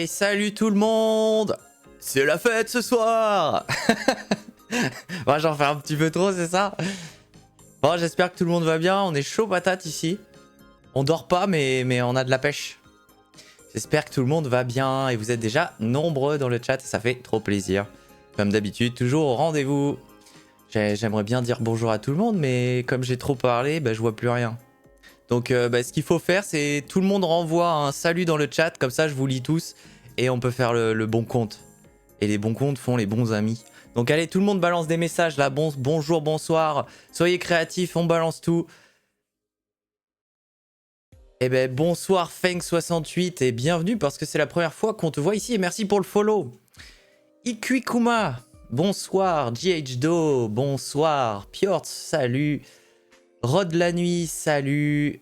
Et salut tout le monde! C'est la fête ce soir! Moi j'en fais un petit peu trop, c'est ça? Bon, j'espère que tout le monde va bien, on est chaud patate ici. On dort pas mais on a de la pêche. J'espère que tout le monde va bien et vous êtes déjà nombreux dans le chat et ça fait trop plaisir. Comme d'habitude, toujours au rendez-vous. J'aimerais bien dire bonjour à tout le monde mais comme j'ai trop parlé, bah, je vois plus rien. Donc ce qu'il faut faire, c'est tout le monde renvoie un salut dans le chat, comme ça je vous lis tous et on peut faire le bon compte. Et les bons comptes font les bons amis. Donc allez, tout le monde balance des messages là, bonjour, bonsoir, soyez créatifs, on balance tout. Eh ben bonsoir Feng68 et bienvenue parce que c'est la première fois qu'on te voit ici et merci pour le follow. Ikuikuma, bonsoir, GHDO, bonsoir, Piotr, salut. Rod la nuit, salut.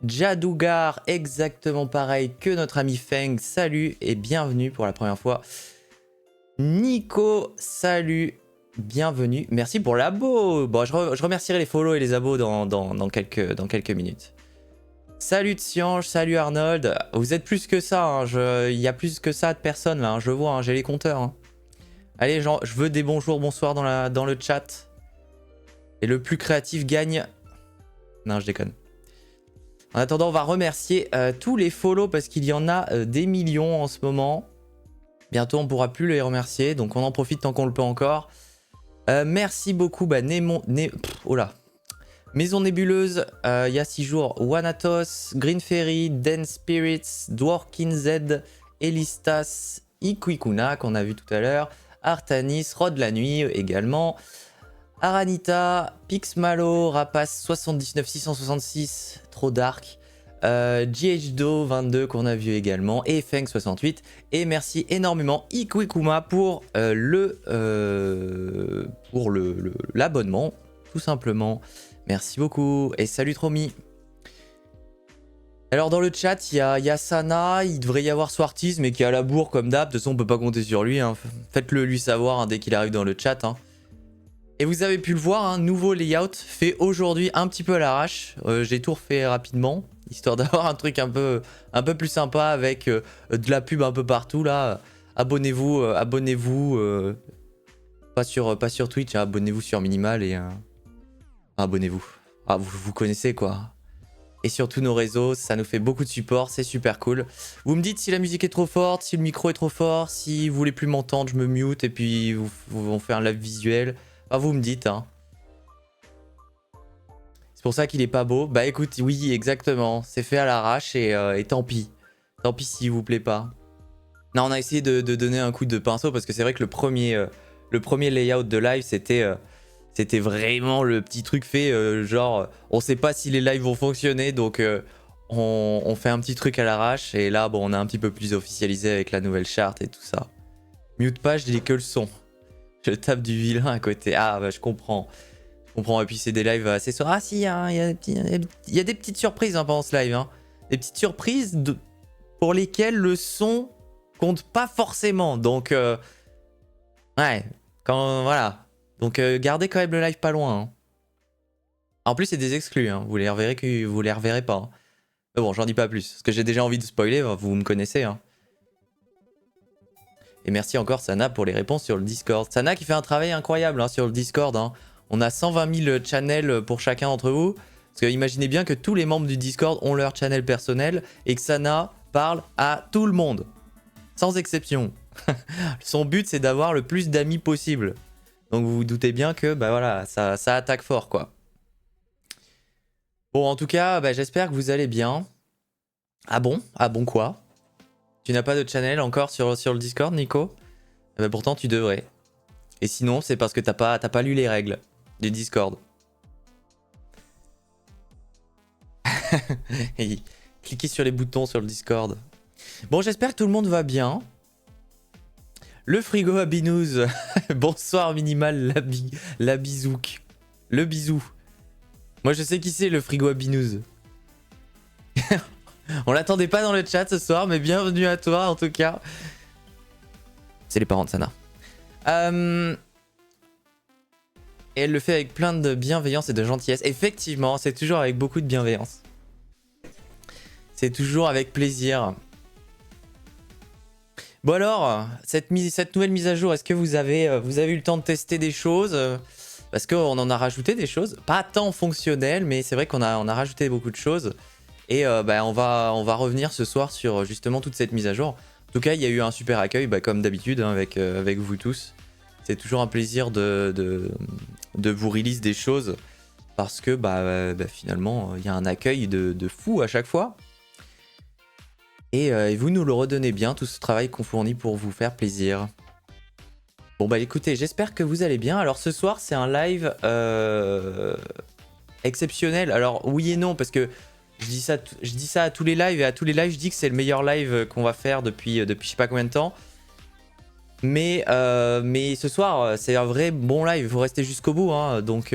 Jadougar, exactement pareil que notre ami Feng, salut et bienvenue pour la première fois. Nico, salut, bienvenue. Merci pour l'abo. Bon, je remercierai les follow et les abos dans quelques minutes. Salut Tsiange, salut Arnold. Vous êtes plus que ça, hein. Il y a plus que ça de personnes là, hein. Je vois, hein, j'ai les compteurs. Hein. Allez, je veux des bonjours, bonsoir dans le chat. Et le plus créatif gagne. Non, je déconne. En attendant, on va remercier tous les follow parce qu'il y en a des millions en ce moment. Bientôt, on ne pourra plus les remercier, donc on en profite tant qu'on le peut encore. Merci beaucoup, Maison Nébuleuse, il y a 6 jours. Wanatos, Green Fairy, Den Spirits, Dworkin Z, Elistas, Ikuikuna qu'on a vu tout à l'heure, Artanis, Rod la nuit également. Aranita, Pixmalo, Rapace 79666, trop dark. GHDO 22 qu'on a vu également et Feng 68 et merci énormément Ikuikuma pour l'abonnement tout simplement. Merci beaucoup et salut Tromi. Alors dans le chat il y a Sana, il devrait y avoir Swartiz mais qui est à la bourre comme d'hab, de toute façon on peut pas compter sur lui, hein. Faites-le lui savoir hein, dès qu'il arrive dans le chat. Hein. Et vous avez pu le voir, un nouveau layout fait aujourd'hui un petit peu à l'arrache. J'ai tout refait rapidement, histoire d'avoir un truc un peu plus sympa avec de la pub un peu partout là. Abonnez-vous, pas sur Twitch, hein, abonnez-vous sur Minimal et abonnez-vous. Ah, vous connaissez quoi. Et sur tous nos réseaux, ça nous fait beaucoup de support, c'est super cool. Vous me dites si la musique est trop forte, si le micro est trop fort, si vous voulez plus m'entendre, je me mute et puis on fait un live visuel. Ah, vous me dites, hein. C'est pour ça qu'il est pas beau. Bah écoute, oui, exactement. C'est fait à l'arrache et tant pis. Tant pis s'il vous plaît pas. Non, on a essayé de donner un coup de pinceau parce que c'est vrai que le premier layout de live, c'était vraiment le petit truc fait genre, on sait pas si les lives vont fonctionner, donc on fait un petit truc à l'arrache. Et là, bon, on a un petit peu plus officialisé avec la nouvelle charte et tout ça. Mute pas, je dis que le son. Je tape du vilain à côté. Ah, bah, je comprends. Je comprends. Et puis, c'est des lives assez soirs. Ah, si, il y a des petites surprises hein, pendant ce live. Hein. Des petites surprises pour lesquelles le son compte pas forcément. Donc, ouais. Voilà. Donc, gardez quand même le live pas loin. Hein. En plus, c'est des exclus. Hein. Vous les reverrez pas. Hein. Mais bon, j'en dis pas plus. Parce que j'ai déjà envie de spoiler. Vous me connaissez. Hein. Et merci encore Sana pour les réponses sur le Discord. Sana qui fait un travail incroyable hein, sur le Discord. Hein. On a 120 000 channels pour chacun d'entre vous. Parce que imaginez bien que tous les membres du Discord ont leur channel personnel et que Sana parle à tout le monde. Sans exception. Son but c'est d'avoir le plus d'amis possible. Donc vous vous doutez bien que bah voilà, ça attaque fort quoi. Bon en tout cas, bah, j'espère que vous allez bien. Ah bon quoi? Tu n'as pas de channel encore sur le Discord, Nico? Eh ben pourtant, tu devrais. Et sinon, c'est parce que t'as pas lu les règles du Discord. Cliquez sur les boutons sur le Discord. Bon, j'espère que tout le monde va bien. Le frigo à Binous. Bonsoir, Minimal, la bisouk. Le bisou. Moi, je sais qui c'est, le frigo à Binous. On l'attendait pas dans le chat ce soir, mais bienvenue à toi en tout cas. C'est les parents de Sana. Et elle le fait avec plein de bienveillance et de gentillesse. Effectivement, c'est toujours avec beaucoup de bienveillance. C'est toujours avec plaisir. Bon alors, cette nouvelle mise à jour, est-ce que vous avez eu le temps de tester des choses parce qu'on en a rajouté des choses, pas tant fonctionnelles, mais c'est vrai qu'on a rajouté beaucoup de choses. Et bah, on va revenir ce soir sur justement toute cette mise à jour. En tout cas, il y a eu un super accueil, bah, comme d'habitude, hein, avec vous tous. C'est toujours un plaisir de vous release des choses parce que bah, finalement, il y a un accueil de fou à chaque fois. Et vous nous le redonnez bien, tout ce travail qu'on fournit pour vous faire plaisir. Bon bah écoutez, j'espère que vous allez bien. Alors ce soir, c'est un live exceptionnel. Alors oui et non, parce que je dis ça à tous les lives, et à tous les lives, je dis que c'est le meilleur live qu'on va faire depuis je sais pas combien de temps. Mais ce soir, c'est un vrai bon live, vous restez jusqu'au bout, hein, donc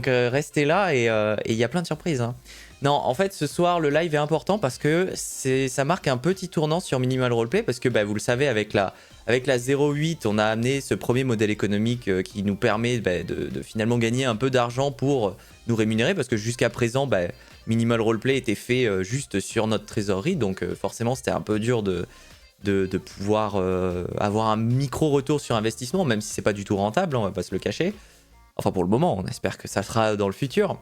restez là et il y a plein de surprises. Hein. Non, en fait, ce soir, le live est important parce que ça marque un petit tournant sur Minimal Roleplay, parce que bah, vous le savez, avec la 0.8, on a amené ce premier modèle économique qui nous permet bah, de finalement gagner un peu d'argent pour nous rémunérer, parce que jusqu'à présent, bah, Minimal Roleplay était fait juste sur notre trésorerie, donc forcément, c'était un peu dur de pouvoir avoir un micro retour sur investissement, même si c'est pas du tout rentable, on va pas se le cacher. Enfin pour le moment, on espère que ça sera dans le futur.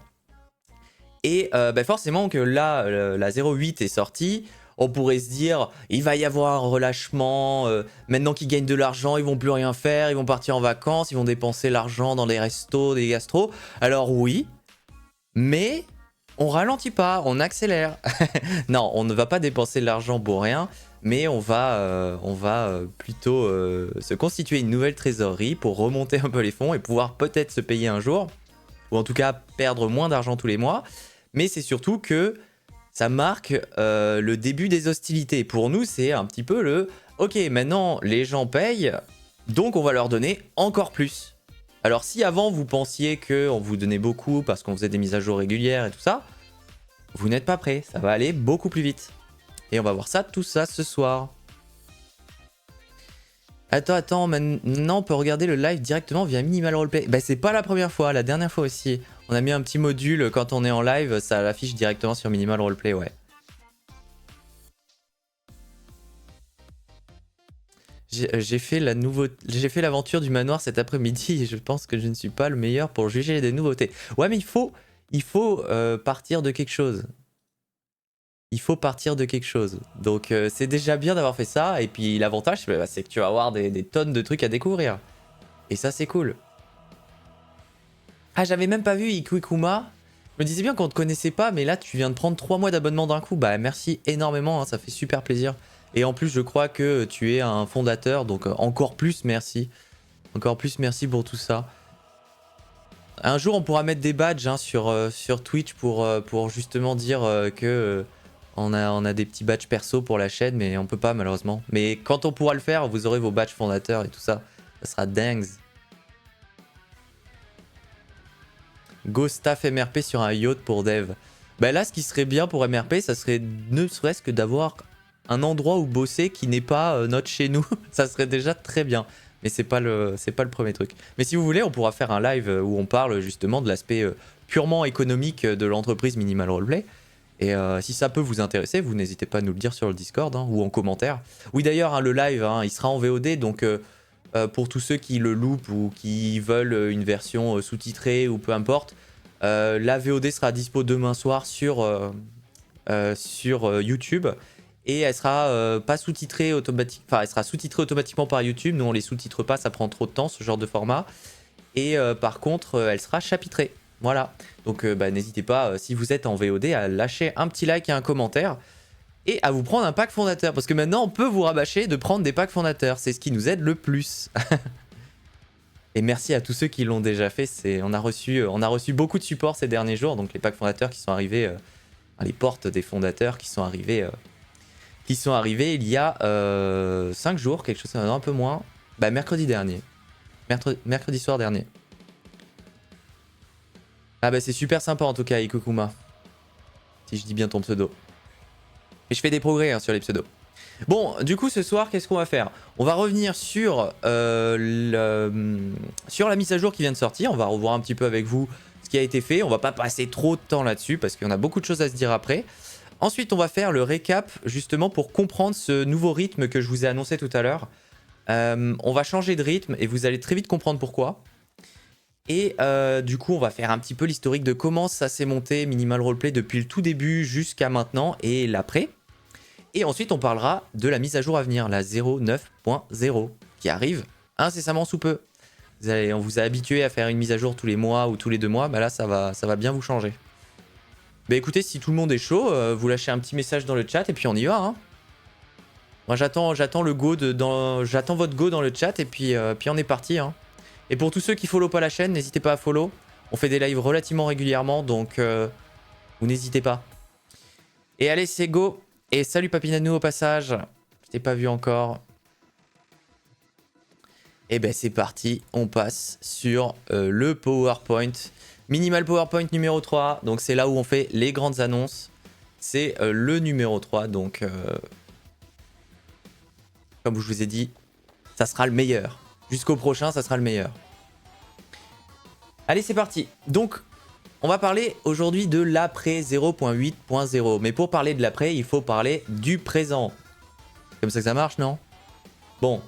Et bah forcément que là, la 0.8 est sortie, on pourrait se dire, il va y avoir un relâchement, maintenant qu'ils gagnent de l'argent, ils vont plus rien faire, ils vont partir en vacances, ils vont dépenser l'argent dans les restos, des gastros. Alors oui, mais on ralentit pas, on accélère. Non, on ne va pas dépenser de l'argent pour rien, mais on va plutôt se constituer une nouvelle trésorerie pour remonter un peu les fonds et pouvoir peut-être se payer un jour, ou en tout cas perdre moins d'argent tous les mois. Mais c'est surtout que ça marque le début des hostilités. Pour nous, c'est un petit peu le « Ok, maintenant les gens payent, donc on va leur donner encore plus ». Alors si avant vous pensiez qu'on vous donnait beaucoup parce qu'on faisait des mises à jour régulières et tout ça, vous n'êtes pas prêts, ça va aller beaucoup plus vite. Et on va voir ça, tout ça ce soir. Attends, maintenant on peut regarder le live directement via Minimal Roleplay. Bah c'est pas la première fois, la dernière fois aussi. On a mis un petit module quand on est en live, ça l'affiche directement sur Minimal Roleplay, ouais. J'ai fait l'aventure du manoir cet après-midi et je pense que je ne suis pas le meilleur pour juger des nouveautés. Ouais, mais il faut partir de quelque chose. Il faut partir de quelque chose. Donc c'est déjà bien d'avoir fait ça. Et puis l'avantage, c'est que tu vas avoir des tonnes de trucs à découvrir. Et ça, c'est cool. Ah, j'avais même pas vu Ikuikuma. Je me disais bien qu'on te connaissait pas, mais là, tu viens de prendre 3 mois d'abonnement d'un coup. Bah, merci énormément, hein, ça fait super plaisir. Et en plus, je crois que tu es un fondateur, donc encore plus merci. Encore plus merci pour tout ça. Un jour, on pourra mettre des badges hein, sur Twitch pour justement dire que on a des petits badges perso pour la chaîne, mais on peut pas malheureusement. Mais quand on pourra le faire, vous aurez vos badges fondateurs et tout ça. Ça sera dingue. Go staff MRP sur un yacht pour dev. Bah là, ce qui serait bien pour MRP, ça serait ne serait-ce que d'avoir un endroit où bosser qui n'est pas notre chez nous. Ça serait déjà très bien. Mais c'est pas le premier truc. Mais si vous voulez, on pourra faire un live où on parle justement de l'aspect purement économique de l'entreprise Minimal Roleplay. Et si ça peut vous intéresser, vous n'hésitez pas à nous le dire sur le Discord hein, ou en commentaire. Oui d'ailleurs, hein, le live, hein, il sera en VOD, donc pour tous ceux qui le loupent ou qui veulent une version sous-titrée ou peu importe, la VOD sera dispo demain soir sur YouTube. Et elle sera pas sous-titrée automatiquement, enfin elle sera sous-titrée automatiquement par YouTube. Nous on les sous-titre pas, ça prend trop de temps ce genre de format. Et par contre elle sera chapitrée. Voilà. Donc bah, n'hésitez pas si vous êtes en VOD à lâcher un petit like et un commentaire et à vous prendre un pack fondateur parce que maintenant on peut vous rabâcher de prendre des packs fondateurs. C'est ce qui nous aide le plus. Et merci à tous ceux qui l'ont déjà fait. On a reçu beaucoup de support ces derniers jours. Donc les packs fondateurs qui sont arrivés, les portes des fondateurs qui sont arrivés il y a 5 jours, quelque chose, un peu moins. Bah, mercredi dernier. Mercredi soir dernier. Ah bah c'est super sympa en tout cas, Ikokuma. Si je dis bien ton pseudo. Et je fais des progrès hein, sur les pseudos. Bon, du coup ce soir, qu'est-ce qu'on va faire? On va revenir sur la mise à jour qui vient de sortir. On va revoir un petit peu avec vous ce qui a été fait. On va pas passer trop de temps là-dessus parce qu'on a beaucoup de choses à se dire après. Ensuite, on va faire le récap justement pour comprendre ce nouveau rythme que je vous ai annoncé tout à l'heure. On va changer de rythme et vous allez très vite comprendre pourquoi. Et du coup, on va faire un petit peu l'historique de comment ça s'est monté Minimal Roleplay depuis le tout début jusqu'à maintenant et l'après. Et ensuite, on parlera de la mise à jour à venir, la 09.0, qui arrive incessamment sous peu. On vous a habitué à faire une mise à jour tous les mois ou tous les 2 mois, bah là, ça va bien vous changer. Bah écoutez, si tout le monde est chaud, vous lâchez un petit message dans le chat et puis on y va. Hein. Moi, j'attends le go j'attends votre go dans le chat et puis on est parti. Hein. Et pour tous ceux qui follow pas la chaîne, n'hésitez pas à follow. On fait des lives relativement régulièrement, donc vous n'hésitez pas. Et allez, c'est go. Et salut Papinanou au passage. Je t'ai pas vu encore. Et ben c'est parti, on passe sur le PowerPoint. Minimal PowerPoint numéro 3. Donc c'est là où on fait les grandes annonces. C'est le numéro 3. Donc comme je vous ai dit, ça sera le meilleur. Jusqu'au prochain, ça sera le meilleur. Allez, c'est parti. Donc, on va parler aujourd'hui de l'après 0.8.0. Mais pour parler de l'après, il faut parler du présent. Comme ça que ça marche, non? Bon.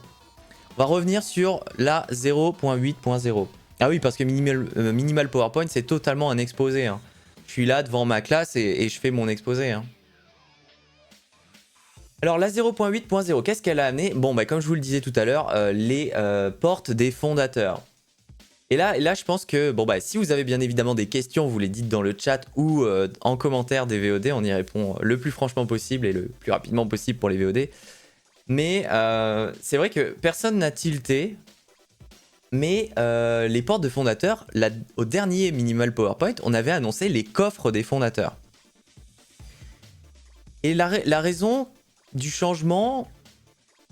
On va revenir sur la 0.8.0. Ah oui, parce que Minimal PowerPoint, c'est totalement un exposé. Hein. Je suis là devant ma classe et je fais mon exposé. Hein. Alors la 0.8.0, qu'est-ce qu'elle a amené? Bon, bah, comme je vous le disais tout à l'heure, les portes des fondateurs. Et là, je pense que, bon, bah, si vous avez bien évidemment des questions, vous les dites dans le chat ou en commentaire des VOD, on y répond le plus franchement possible et le plus rapidement possible pour les VOD. Mais c'est vrai que personne n'a tilté, mais les portes de fondateurs, au dernier Minimal PowerPoint, on avait annoncé les coffres des fondateurs. Et la raison du changement,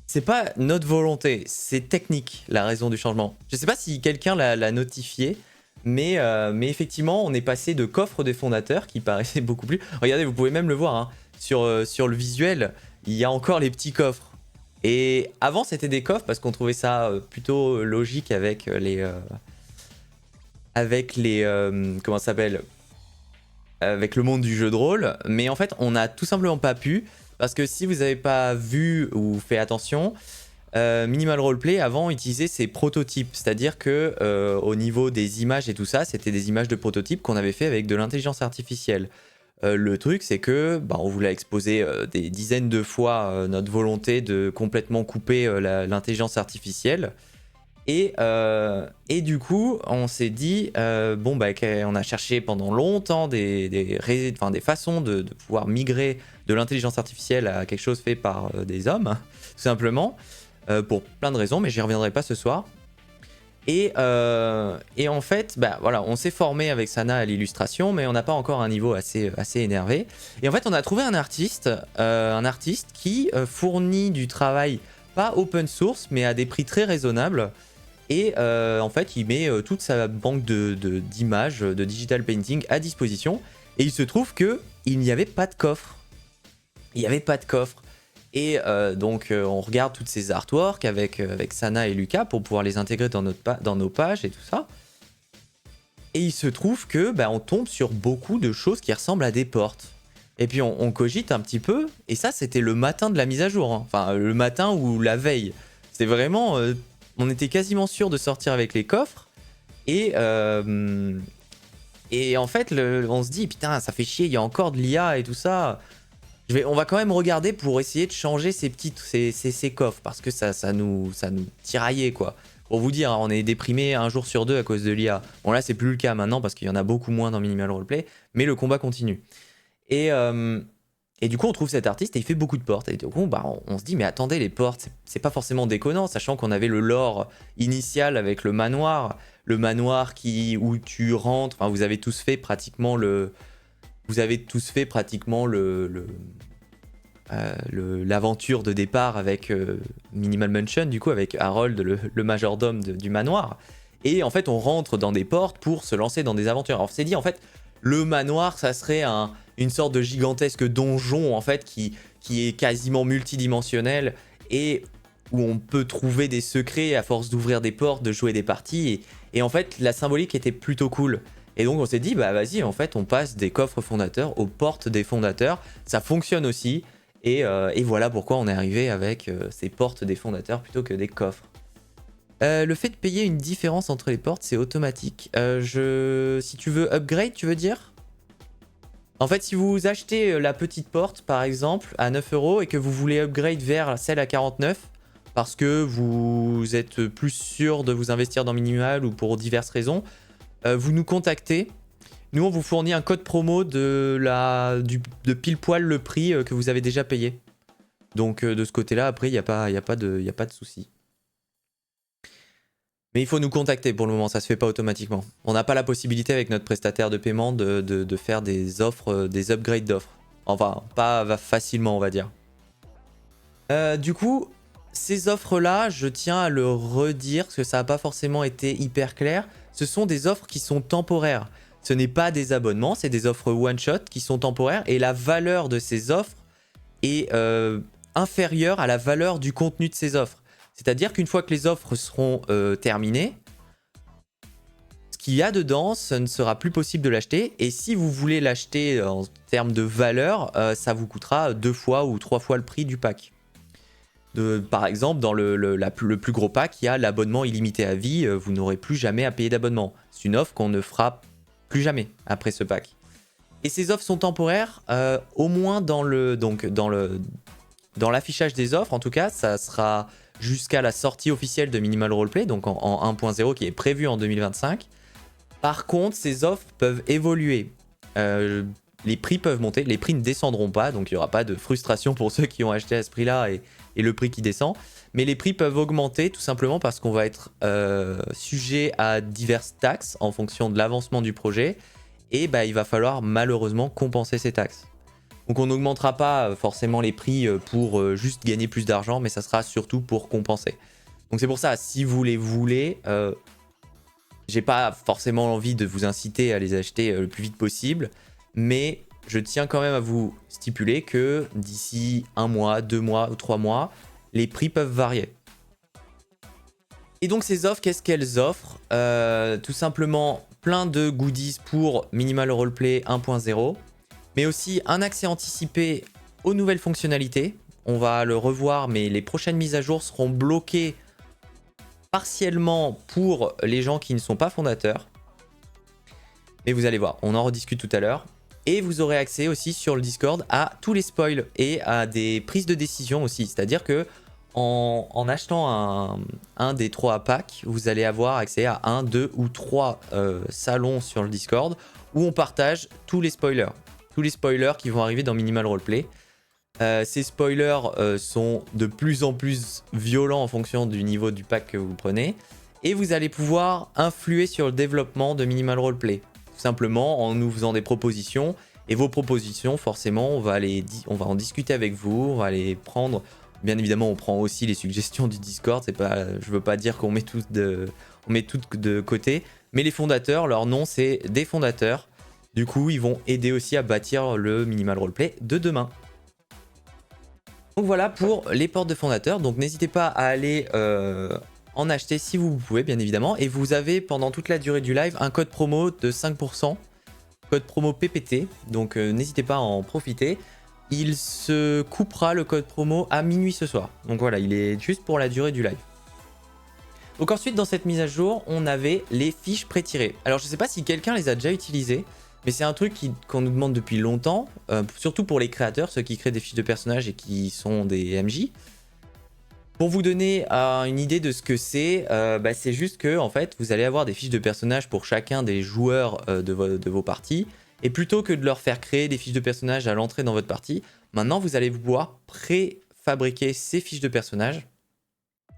c'est pas notre volonté, c'est technique la raison du changement. Je sais pas si quelqu'un l'a notifié, mais effectivement, on est passé de coffres des fondateurs qui paraissaient beaucoup plus... Regardez, vous pouvez même le voir, hein, sur le visuel, il y a encore les petits coffres. Et avant, c'était des coffres parce qu'on trouvait ça plutôt logique avec les... comment ça s'appelle? Avec le monde du jeu de rôle. Mais en fait, on n'a tout simplement pas pu. Parce que si vous n'avez pas vu ou fait attention, Minimal Roleplay avant utilisait ses prototypes. C'est-à-dire que au niveau des images et tout ça, c'était des images de prototypes qu'on avait fait avec de l'intelligence artificielle. Le truc, c'est que on vous l'a exposé des dizaines de fois notre volonté de complètement couper l'intelligence artificielle. Et du coup, on s'est dit, on a cherché pendant longtemps des façons de pouvoir migrer de l'intelligence artificielle à quelque chose fait par des hommes, tout simplement, pour plein de raisons, mais j'y reviendrai pas ce soir. Et en fait, on s'est formé avec Sana à l'illustration, mais on n'a pas encore un niveau assez énervé. Et en fait, on a trouvé un artiste qui fournit du travail, pas open source, mais à des prix très raisonnables. Et en fait, il met toute sa banque d'images, de digital painting à disposition. Et il se trouve qu'il n'y avait pas de coffre. Il n'y avait pas de coffre. Et donc, on regarde toutes ces artworks avec Sana et Lucas pour pouvoir les intégrer dans nos pages et tout ça. Et il se trouve que on tombe sur beaucoup de choses qui ressemblent à des portes. Et puis, on cogite un petit peu. Et ça, c'était le matin de la mise à jour. Hein. Enfin, le matin ou la veille. C'est vraiment... on était quasiment sûr de sortir avec les coffres. Et en fait, on se dit, putain, ça fait chier, il y a encore de l'IA et tout ça. On va quand même regarder pour essayer de changer ces coffres. Parce que ça nous tiraillait, quoi. Pour vous dire, on est déprimé un jour sur deux à cause de l'IA. Bon, là, c'est plus le cas maintenant parce qu'il y en a beaucoup moins dans Minimal Roleplay. Mais le combat continue. Et du coup, on trouve cet artiste et il fait beaucoup de portes. Et du coup, on se dit, mais attendez, les portes, c'est pas forcément déconnant, sachant qu'on avait le lore initial avec le manoir où tu rentres. Enfin, vous avez tous fait pratiquement l'aventure de départ avec Minimal Mansion, du coup, avec Harold, le majordome du manoir. Et en fait, on rentre dans des portes pour se lancer dans des aventures. Alors, on s'est dit, en fait, le manoir, ça serait une sorte de gigantesque donjon en fait qui est quasiment multidimensionnel et où on peut trouver des secrets à force d'ouvrir des portes, de jouer des parties et en fait la symbolique était plutôt cool. Et donc on s'est dit, bah vas-y, en fait, on passe des coffres fondateurs aux portes des fondateurs. Ça fonctionne aussi. Et voilà pourquoi on est arrivé avec ces portes des fondateurs plutôt que des coffres. Le fait de payer une différence entre les portes, c'est automatique. Si tu veux upgrade, tu veux dire? En fait, si vous achetez la petite porte, par exemple, à 9 € et que vous voulez upgrade vers celle à 49, parce que vous êtes plus sûr de vous investir dans Minimal ou pour diverses raisons, vous nous contactez. Nous, on vous fournit un code promo de pile poil le prix que vous avez déjà payé. Donc, de ce côté-là, après, il n'y a pas de souci. Mais il faut nous contacter pour le moment, ça se fait pas automatiquement. On n'a pas la possibilité avec notre prestataire de paiement de faire des offres, des upgrades d'offres. Enfin, pas facilement, on va dire. Du coup, ces offres-là, je tiens à le redire, parce que ça n'a pas forcément été hyper clair. Ce sont des offres qui sont temporaires. Ce n'est pas des abonnements, c'est des offres one-shot qui sont temporaires. Et la valeur de ces offres est inférieure à la valeur du contenu de ces offres. C'est-à-dire qu'une fois que les offres seront terminées, ce qu'il y a dedans, ce ne sera plus possible de l'acheter. Et si vous voulez l'acheter en termes de valeur, ça vous coûtera 2 fois ou 3 fois le prix du pack. Par exemple, dans le plus gros pack, il y a l'abonnement illimité à vie. Vous n'aurez plus jamais à payer d'abonnement. C'est une offre qu'on ne fera plus jamais après ce pack. Et ces offres sont temporaires, au moins dans l'affichage des offres. En tout cas, ça sera jusqu'à la sortie officielle de Minimal Roleplay, donc en 1.0 qui est prévu en 2025. Par contre, ces offres peuvent évoluer. Les prix peuvent monter, les prix ne descendront pas, donc il n'y aura pas de frustration pour ceux qui ont acheté à ce prix-là et le prix qui descend. Mais les prix peuvent augmenter tout simplement parce qu'on va être sujet à diverses taxes en fonction de l'avancement du projet. Et bah, il va falloir malheureusement compenser ces taxes. Donc on n'augmentera pas forcément les prix pour juste gagner plus d'argent, mais ça sera surtout pour compenser. Donc c'est pour ça, si vous les voulez, j'ai pas forcément envie de vous inciter à les acheter le plus vite possible, mais je tiens quand même à vous stipuler que d'ici 1 mois, 2 mois ou 3 mois, les prix peuvent varier. Et donc ces offres, qu'est-ce qu'elles offrent? Tout simplement plein de goodies pour Minimal Roleplay 1.0, mais aussi un accès anticipé aux nouvelles fonctionnalités. On va le revoir, mais les prochaines mises à jour seront bloquées partiellement pour les gens qui ne sont pas fondateurs. Mais vous allez voir, on en rediscute tout à l'heure. Et vous aurez accès aussi sur le Discord à tous les spoils et à des prises de décision aussi. C'est-à-dire que en achetant un des 3 packs, vous allez avoir accès à 1, 2 ou 3 salons sur le Discord où on partage tous les spoilers. Tous les spoilers qui vont arriver dans Minimal Roleplay. Ces spoilers sont de plus en plus violents en fonction du niveau du pack que vous prenez. Et vous allez pouvoir influer sur le développement de Minimal Roleplay. Tout simplement en nous faisant des propositions. Et vos propositions, forcément, on va en discuter avec vous. On va les prendre. Bien évidemment, on prend aussi les suggestions du Discord. Je veux pas dire qu'on met tout de côté. Mais les fondateurs, leur nom, c'est des fondateurs. Du coup, ils vont aider aussi à bâtir le Minimal Roleplay de demain. Donc voilà pour les portes de fondateurs. Donc n'hésitez pas à aller en acheter si vous pouvez, bien évidemment. Et vous avez pendant toute la durée du live un code promo de 5%. Code promo PPT. Donc n'hésitez pas à en profiter. Il se coupera le code promo à minuit ce soir. Donc voilà, il est juste pour la durée du live. Donc ensuite, dans cette mise à jour, on avait les fiches pré-tirées. Alors je ne sais pas si quelqu'un les a déjà utilisées. Mais c'est un truc qu'on nous demande depuis longtemps, surtout pour les créateurs, ceux qui créent des fiches de personnages et qui sont des MJ. Pour vous donner une idée de ce que c'est, c'est juste que en fait, vous allez avoir des fiches de personnages pour chacun des joueurs de vos parties. Et plutôt que de leur faire créer des fiches de personnages à l'entrée dans votre partie, maintenant vous allez pouvoir préfabriquer ces fiches de personnages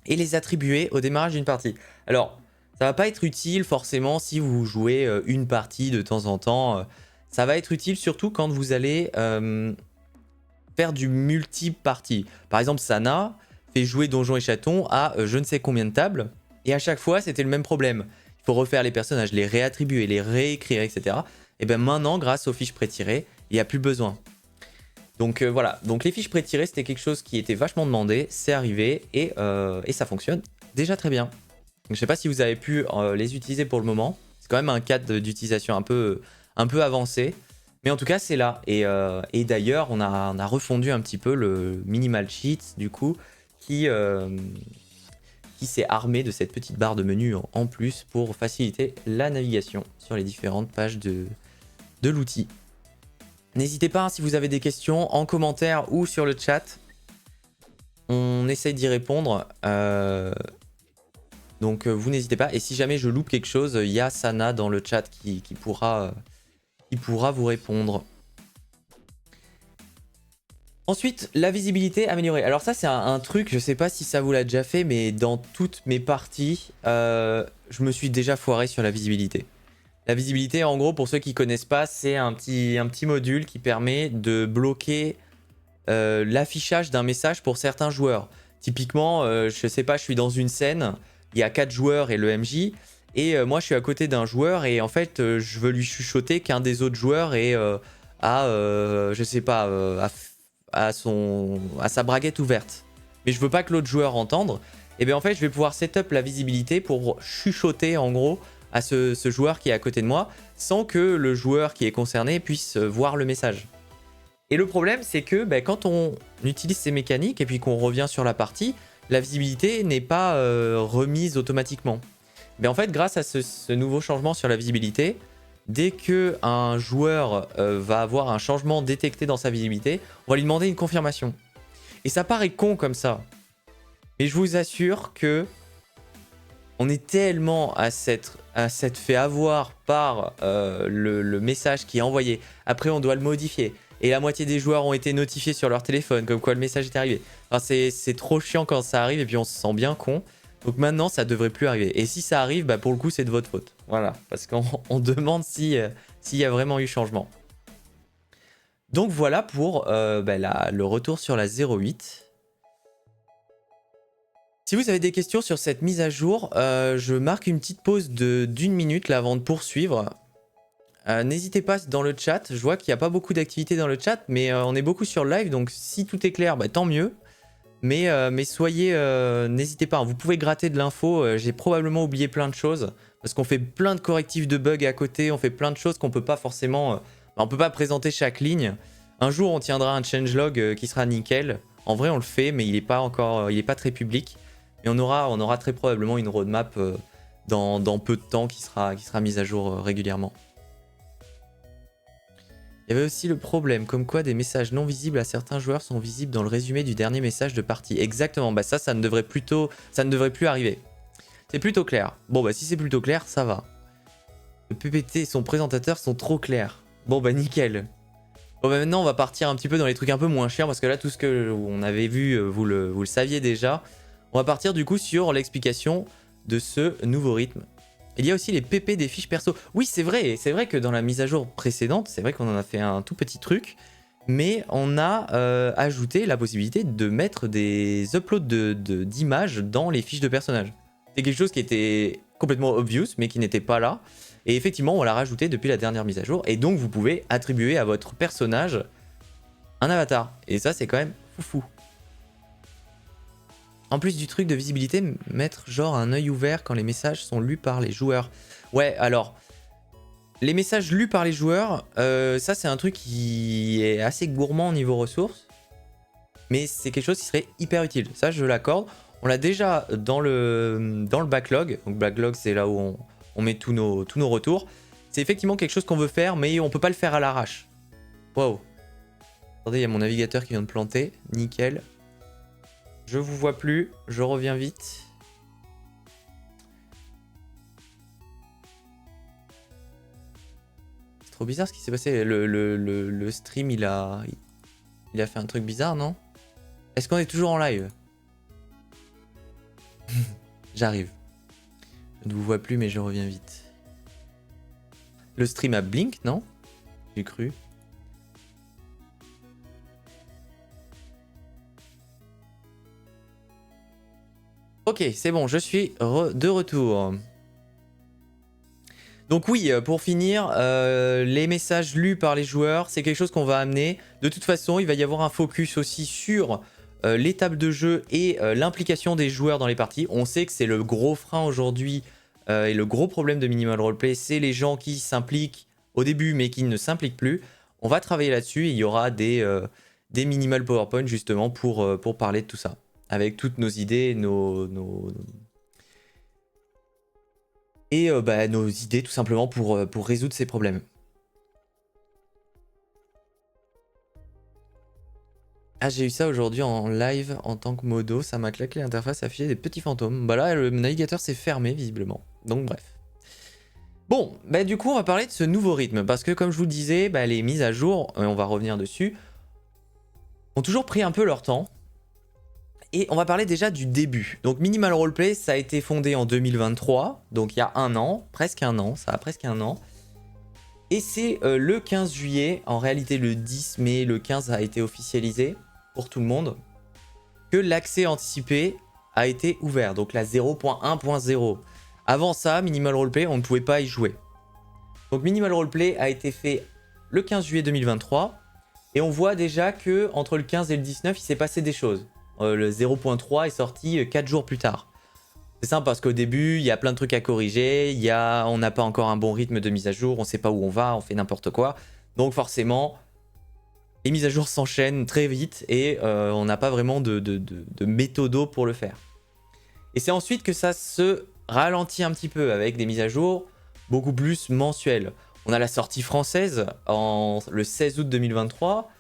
et les attribuer au démarrage d'une partie. Alors, ça va pas être utile forcément si vous jouez une partie de temps en temps. Ça va être utile surtout quand vous allez faire du multi-partie. Par exemple, Sana fait jouer Donjons et Chatons à je ne sais combien de tables. Et à chaque fois, c'était le même problème. Il faut refaire les personnages, les réattribuer, les réécrire, etc. Et bien maintenant, grâce aux fiches pré-tirées, il n'y a plus besoin. Donc voilà, donc les fiches pré-tirées, c'était quelque chose qui était vachement demandé. C'est arrivé et ça fonctionne déjà très bien. Je ne sais pas si vous avez pu les utiliser pour le moment. C'est quand même un cadre d'utilisation un peu avancé. Mais en tout cas, c'est là. Et d'ailleurs, on a refondu un petit peu le minimal cheat, du coup, qui s'est armé de cette petite barre de menu en plus pour faciliter la navigation sur les différentes pages de l'outil. N'hésitez pas, si vous avez des questions, en commentaire ou sur le chat. On essaye d'y répondre. Donc vous n'hésitez pas. Et si jamais je loupe quelque chose, il y a Sana dans le chat qui pourra vous répondre. Ensuite, la visibilité améliorée. Alors ça, c'est un truc, je sais pas si ça vous l'a déjà fait, mais dans toutes mes parties, je me suis déjà foiré sur la visibilité. La visibilité, en gros, pour ceux qui connaissent pas, c'est un petit module qui permet de bloquer l'affichage d'un message pour certains joueurs. Typiquement, je sais pas, je suis dans une scène, il y a 4 joueurs et le MJ, et moi je suis à côté d'un joueur et en fait je veux lui chuchoter qu'un des autres joueurs est je sais pas, à sa braguette ouverte. Mais je veux pas que l'autre joueur entende. Et bien en fait je vais pouvoir setup la visibilité pour chuchoter en gros à ce joueur qui est à côté de moi sans que le joueur qui est concerné puisse voir le message. Et le problème c'est que quand on utilise ces mécaniques et puis qu'on revient sur la partie, la visibilité n'est pas remise automatiquement. Mais en fait grâce à ce nouveau changement sur la visibilité, dès qu'un joueur va avoir un changement détecté dans sa visibilité, on va lui demander une confirmation. Et ça paraît con comme ça. Mais je vous assure que on est tellement à s'être fait avoir par le message qui est envoyé. Après, on doit le modifier. Et la moitié des joueurs ont été notifiés sur leur téléphone, comme quoi le message est arrivé. Enfin, c'est trop chiant quand ça arrive et puis on se sent bien con. Donc maintenant, ça devrait plus arriver. Et si ça arrive, pour le coup, c'est de votre faute. Voilà, parce qu'on demande s'il y a vraiment eu changement. Donc voilà pour le retour sur la 08. Si vous avez des questions sur cette mise à jour, je marque une petite pause d'une minute là avant de poursuivre. N'hésitez pas dans le chat, je vois qu'il n'y a pas beaucoup d'activité dans le chat, mais on est beaucoup sur le live, donc si tout est clair, tant mieux. Mais soyez, n'hésitez pas, vous pouvez gratter de l'info, j'ai probablement oublié plein de choses, parce qu'on fait plein de correctifs de bugs à côté, on fait plein de choses qu'on peut pas forcément, on peut pas présenter chaque ligne. Un jour on tiendra un changelog qui sera nickel, en vrai on le fait, mais il est pas très public. Et on aura très probablement une roadmap dans peu de temps qui sera mise à jour régulièrement. Il y avait aussi le problème, comme quoi des messages non visibles à certains joueurs sont visibles dans le résumé du dernier message de partie. Exactement, ça ne devrait plus arriver. C'est plutôt clair. Bon si c'est plutôt clair, ça va. Le PPT et son présentateur sont trop clairs. Bon nickel. Bon maintenant on va partir un petit peu dans les trucs un peu moins chiants, parce que là tout ce que on avait vu, vous le saviez déjà. On va partir du coup sur l'explication de ce nouveau rythme. Il y a aussi les PP des fiches perso. Oui, c'est vrai que dans la mise à jour précédente, c'est vrai qu'on en a fait un tout petit truc, mais on a ajouté la possibilité de mettre des uploads d'images dans les fiches de personnages. C'est quelque chose qui était complètement obvious, mais qui n'était pas là. Et effectivement, on l'a rajouté depuis la dernière mise à jour, et donc vous pouvez attribuer à votre personnage un avatar. Et ça, c'est quand même foufou. En plus du truc de visibilité, mettre genre un œil ouvert quand les messages sont lus par les joueurs. Ouais, alors, les messages lus par les joueurs, ça c'est un truc qui est assez gourmand au niveau ressources. Mais c'est quelque chose qui serait hyper utile. Ça, je l'accorde. On l'a déjà dans le backlog. Donc backlog, c'est là où on met tous nos retours. C'est effectivement quelque chose qu'on veut faire, mais on peut pas le faire à l'arrache. Wow. Attendez, il y a mon navigateur qui vient de planter. Nickel. Je vous vois plus, je reviens vite. C'est trop bizarre ce qui s'est passé. Le stream, il a fait un truc bizarre, non? Est-ce qu'on est toujours en live? J'arrive. Je ne vous vois plus, mais je reviens vite. Le stream a blink, non? J'ai cru. Ok, c'est bon, je suis de retour. Donc oui, pour finir, les messages lus par les joueurs, c'est quelque chose qu'on va amener. De toute façon, il va y avoir un focus aussi sur l'étape de jeu et l'implication des joueurs dans les parties. On sait que c'est le gros frein aujourd'hui Et le gros problème de Minimal Roleplay, c'est les gens qui s'impliquent au début mais qui ne s'impliquent plus. On va travailler là-dessus et il y aura des minimal PowerPoint justement pour parler de tout ça. Avec toutes nos idées, nos idées tout simplement pour résoudre ces problèmes. Ah, j'ai eu ça aujourd'hui en live en tant que modo, ça m'a claqué l'interface, affiché des petits fantômes. Bah là, le navigateur s'est fermé visiblement. Donc bref. Bon, bah du coup, on va parler de ce nouveau rythme parce que comme je vous le disais, bah, les mises à jour, on va revenir dessus, ont toujours pris un peu leur temps. Et on va parler déjà du début. Donc Minimal Roleplay, ça a été fondé en 2023, donc il y a un an, presque un an, ça a presque un an. Et c'est le 15 juillet, en réalité le 10 mai, le 15 a été officialisé pour tout le monde, que l'accès anticipé a été ouvert, donc la 0.1.0. Avant ça, Minimal Roleplay, on ne pouvait pas y jouer. Donc Minimal Roleplay a été fait le 15 juillet 2023, et on voit déjà que entre le 15 et le 19, il s'est passé des choses. Le 0.3 est sorti 4 jours plus tard. C'est simple parce qu'au début, il y a plein de trucs à corriger, on n'a pas encore un bon rythme de mise à jour, on sait pas où on va, on fait n'importe quoi. Donc forcément, les mises à jour s'enchaînent très vite et on n'a pas vraiment de méthodo pour le faire. Et c'est ensuite que ça se ralentit un petit peu avec des mises à jour beaucoup plus mensuelles. On a la sortie française le 16 août 2023.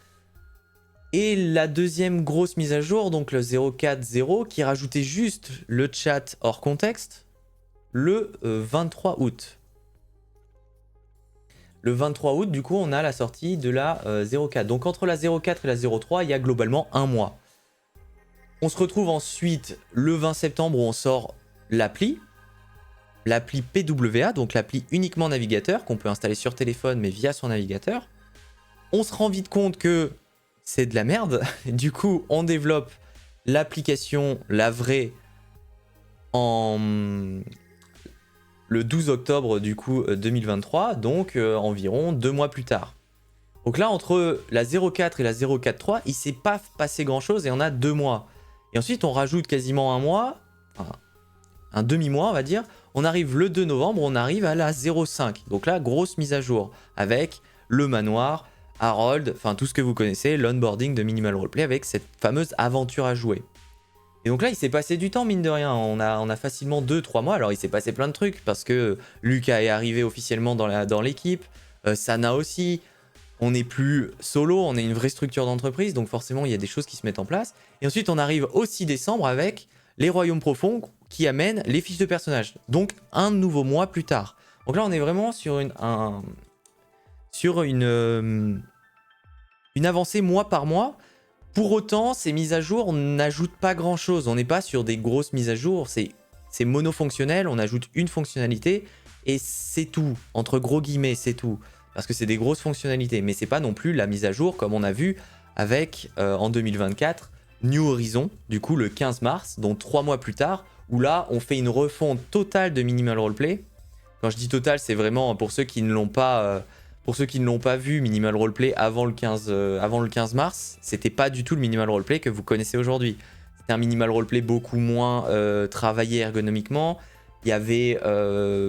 Et la deuxième grosse mise à jour, donc le 0.4.0, qui rajoutait juste le chat hors contexte, le 23 août. Le 23 août, du coup, on a la sortie de la 0.4. Donc entre la 0.4 et la 0.3, il y a globalement un mois. On se retrouve ensuite le 20 septembre où on sort l'appli PWA, donc l'appli uniquement navigateur, qu'on peut installer sur téléphone mais via son navigateur. On se rend vite compte que c'est de la merde. Du coup, on développe l'application, la vraie, le 12 octobre du coup 2023, donc environ 2 mois plus tard. Donc là, entre la 0.4 et la 0.4.3, il s'est pas passé grand chose et on a 2 mois. Et ensuite, on rajoute quasiment un mois, enfin, un demi-mois, on va dire. On arrive le 2 novembre, on arrive à la 0.5. Donc là, grosse mise à jour avec le manoir, Harold, enfin tout ce que vous connaissez, l'onboarding de Minimal Roleplay avec cette fameuse aventure à jouer. Et donc là, il s'est passé du temps, mine de rien. On a facilement 2-3 mois. Alors, il s'est passé plein de trucs parce que Lucas est arrivé officiellement dans l'équipe. Sana aussi. On n'est plus solo, on est une vraie structure d'entreprise. Donc forcément, il y a des choses qui se mettent en place. Et ensuite, on arrive au 6 décembre avec les Royaumes Profonds qui amènent les fiches de personnages. Donc, un nouveau mois plus tard. Donc là, on est vraiment sur une avancée mois par mois. Pour autant, ces mises à jour n'ajoutent pas grand chose. On n'est pas sur des grosses mises à jour. C'est monofonctionnel. On ajoute une fonctionnalité et c'est tout. Entre gros guillemets, c'est tout. Parce que c'est des grosses fonctionnalités. Mais c'est pas non plus la mise à jour comme on a vu avec en 2024 New Horizon, du coup le 15 mars, donc 3 mois plus tard, où là on fait une refonte totale de Minimal Roleplay. Quand je dis totale, c'est vraiment pour ceux qui ne l'ont pas. Pour ceux qui ne l'ont pas vu, Minimal Roleplay avant le 15 mars, c'était pas du tout le Minimal Roleplay que vous connaissez aujourd'hui. C'était un Minimal Roleplay beaucoup moins travaillé ergonomiquement. Il y avait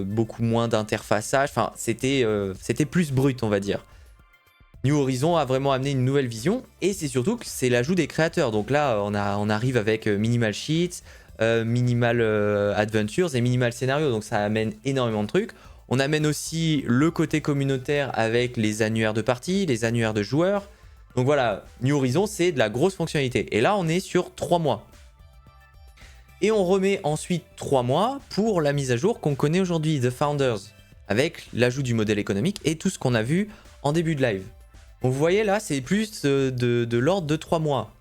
beaucoup moins d'interfaçage. Enfin, c'était plus brut, on va dire. New Horizon a vraiment amené une nouvelle vision. Et c'est surtout que c'est l'ajout des créateurs. Donc là, on arrive avec Minimal Sheets, Minimal Adventures et Minimal Scénario. Donc ça amène énormément de trucs. On amène aussi le côté communautaire avec les annuaires de parties, les annuaires de joueurs. Donc voilà, New Horizon, c'est de la grosse fonctionnalité. Et là, on est sur 3 mois. Et on remet ensuite 3 mois pour la mise à jour qu'on connaît aujourd'hui, The Founders, avec l'ajout du modèle économique et tout ce qu'on a vu en début de live. Donc vous voyez là, c'est plus de l'ordre de 3 mois.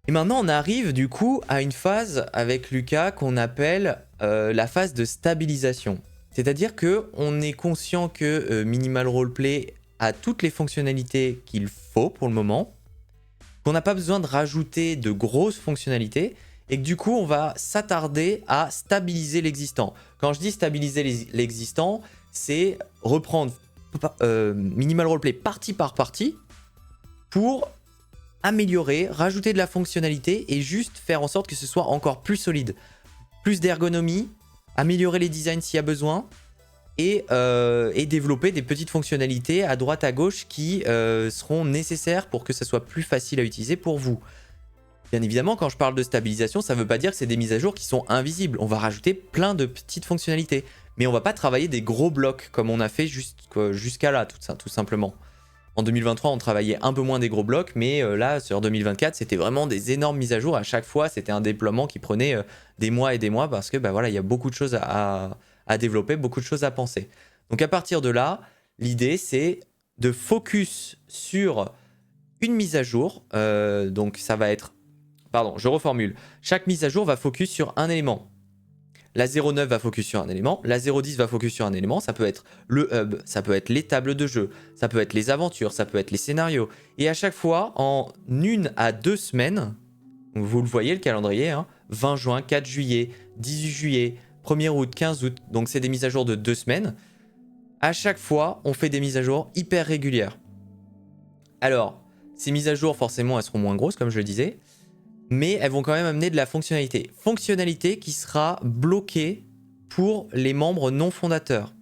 Et maintenant, on arrive du coup à une phase avec Lucas qu'on appelle la phase de stabilisation. C'est-à-dire qu'on est conscient que Minimal Roleplay a toutes les fonctionnalités qu'il faut pour le moment, qu'on n'a pas besoin de rajouter de grosses fonctionnalités, et que du coup, on va s'attarder à stabiliser l'existant. Quand je dis stabiliser l'existant, c'est reprendre Minimal Roleplay partie par partie pour améliorer, rajouter de la fonctionnalité et juste faire en sorte que ce soit encore plus solide. Plus d'ergonomie, améliorer les designs s'il y a besoin, et développer des petites fonctionnalités à droite à gauche qui seront nécessaires pour que ça soit plus facile à utiliser pour vous. Bien évidemment, quand je parle de stabilisation, ça ne veut pas dire que c'est des mises à jour qui sont invisibles. On va rajouter plein de petites fonctionnalités. Mais on va pas travailler des gros blocs comme on a fait jusqu'à là, tout simplement. En 2023, on travaillait un peu moins des gros blocs, mais là, sur 2024, c'était vraiment des énormes mises à jour. À chaque fois, c'était un déploiement qui prenait des mois et des mois parce que bah, voilà, il y a beaucoup de choses à développer, beaucoup de choses à penser. Donc à partir de là, l'idée, c'est de focus sur une mise à jour. Donc ça va être... Pardon, je reformule. Chaque mise à jour va focus sur un élément. La 0.9 va focus sur un élément, la 0.10 va focus sur un élément, ça peut être le hub, ça peut être les tables de jeu, ça peut être les aventures, ça peut être les scénarios. Et à chaque fois, en 1 à 2 semaines, vous le voyez le calendrier, hein, 20 juin, 4 juillet, 18 juillet, 1er août, 15 août, donc c'est des mises à jour de 2 semaines. À chaque fois, on fait des mises à jour hyper régulières. Alors, ces mises à jour, forcément, elles seront moins grosses, comme je le disais, mais elles vont quand même amener de la fonctionnalité. Fonctionnalité qui sera bloquée pour les membres non fondateurs.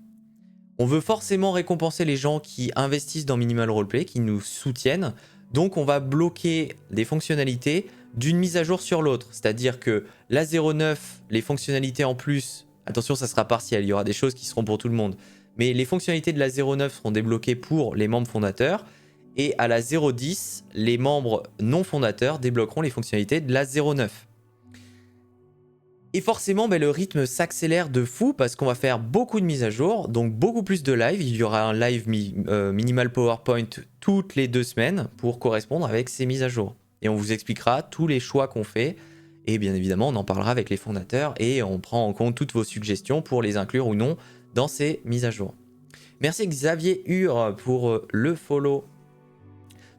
On veut forcément récompenser les gens qui investissent dans Minimal Roleplay, qui nous soutiennent. Donc on va bloquer des fonctionnalités d'une mise à jour sur l'autre. C'est-à-dire que la 0.9, les fonctionnalités en plus, attention ça sera partiel, il y aura des choses qui seront pour tout le monde. Mais les fonctionnalités de la 0.9 seront débloquées pour les membres fondateurs. Et à la 0.10, les membres non fondateurs débloqueront les fonctionnalités de la 0.9. Et forcément, le rythme s'accélère de fou parce qu'on va faire beaucoup de mises à jour, donc beaucoup plus de live. Il y aura un live minimal PowerPoint toutes les 2 semaines pour correspondre avec ces mises à jour. Et on vous expliquera tous les choix qu'on fait. Et bien évidemment, on en parlera avec les fondateurs et on prend en compte toutes vos suggestions pour les inclure ou non dans ces mises à jour. Merci Xavier Hur pour le follow.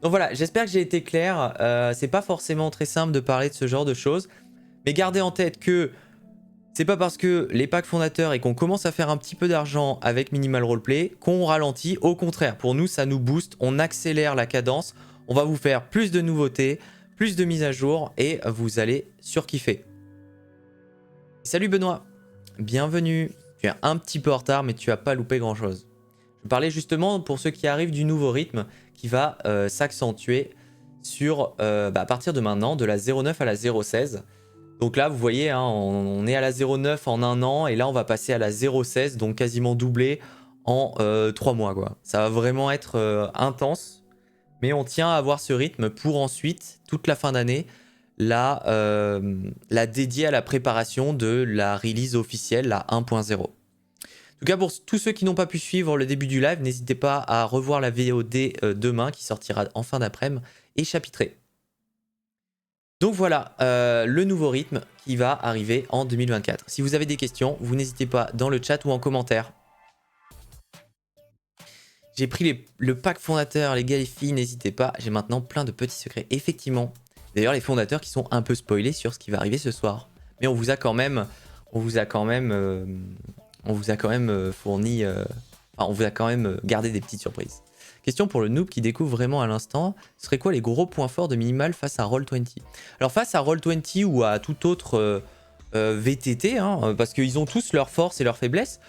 Donc voilà, j'espère que j'ai été clair. C'est pas forcément très simple de parler de ce genre de choses. Mais gardez en tête que c'est pas parce que les packs fondateurs et qu'on commence à faire un petit peu d'argent avec Minimal Roleplay qu'on ralentit. Au contraire, pour nous, ça nous booste. On accélère la cadence. On va vous faire plus de nouveautés, plus de mises à jour et vous allez surkiffer. Salut Benoît, bienvenue. Tu es un petit peu en retard, mais tu n'as pas loupé grand chose. Je parlais justement pour ceux qui arrivent du nouveau rythme qui va s'accentuer sur à partir de maintenant, de la 0.9 à la 0.16. Donc là, vous voyez, hein, on est à la 0.9 en 1 an et là, on va passer à la 0.16, donc quasiment doublé en 3 mois, quoi. Ça va vraiment être intense, mais on tient à avoir ce rythme pour ensuite, toute la fin d'année, la dédier à la préparation de la release officielle, la 1.0. En tout cas, pour tous ceux qui n'ont pas pu suivre le début du live, n'hésitez pas à revoir la VOD demain qui sortira en fin d'après-midi et chapitrée. Donc voilà, le nouveau rythme qui va arriver en 2024. Si vous avez des questions, vous n'hésitez pas dans le chat ou en commentaire. J'ai pris le pack fondateur, les gars et filles, n'hésitez pas. J'ai maintenant plein de petits secrets. Effectivement, d'ailleurs les fondateurs qui sont un peu spoilés sur ce qui va arriver ce soir. Mais on vous a quand même fourni, on vous a quand même gardé des petites surprises. Question pour le noob qui découvre vraiment à l'instant, ce serait quoi les gros points forts de Minimal face à Roll20? Alors face à Roll20 ou à tout autre VTT, hein, parce qu'ils ont tous leurs forces et leurs faiblesses,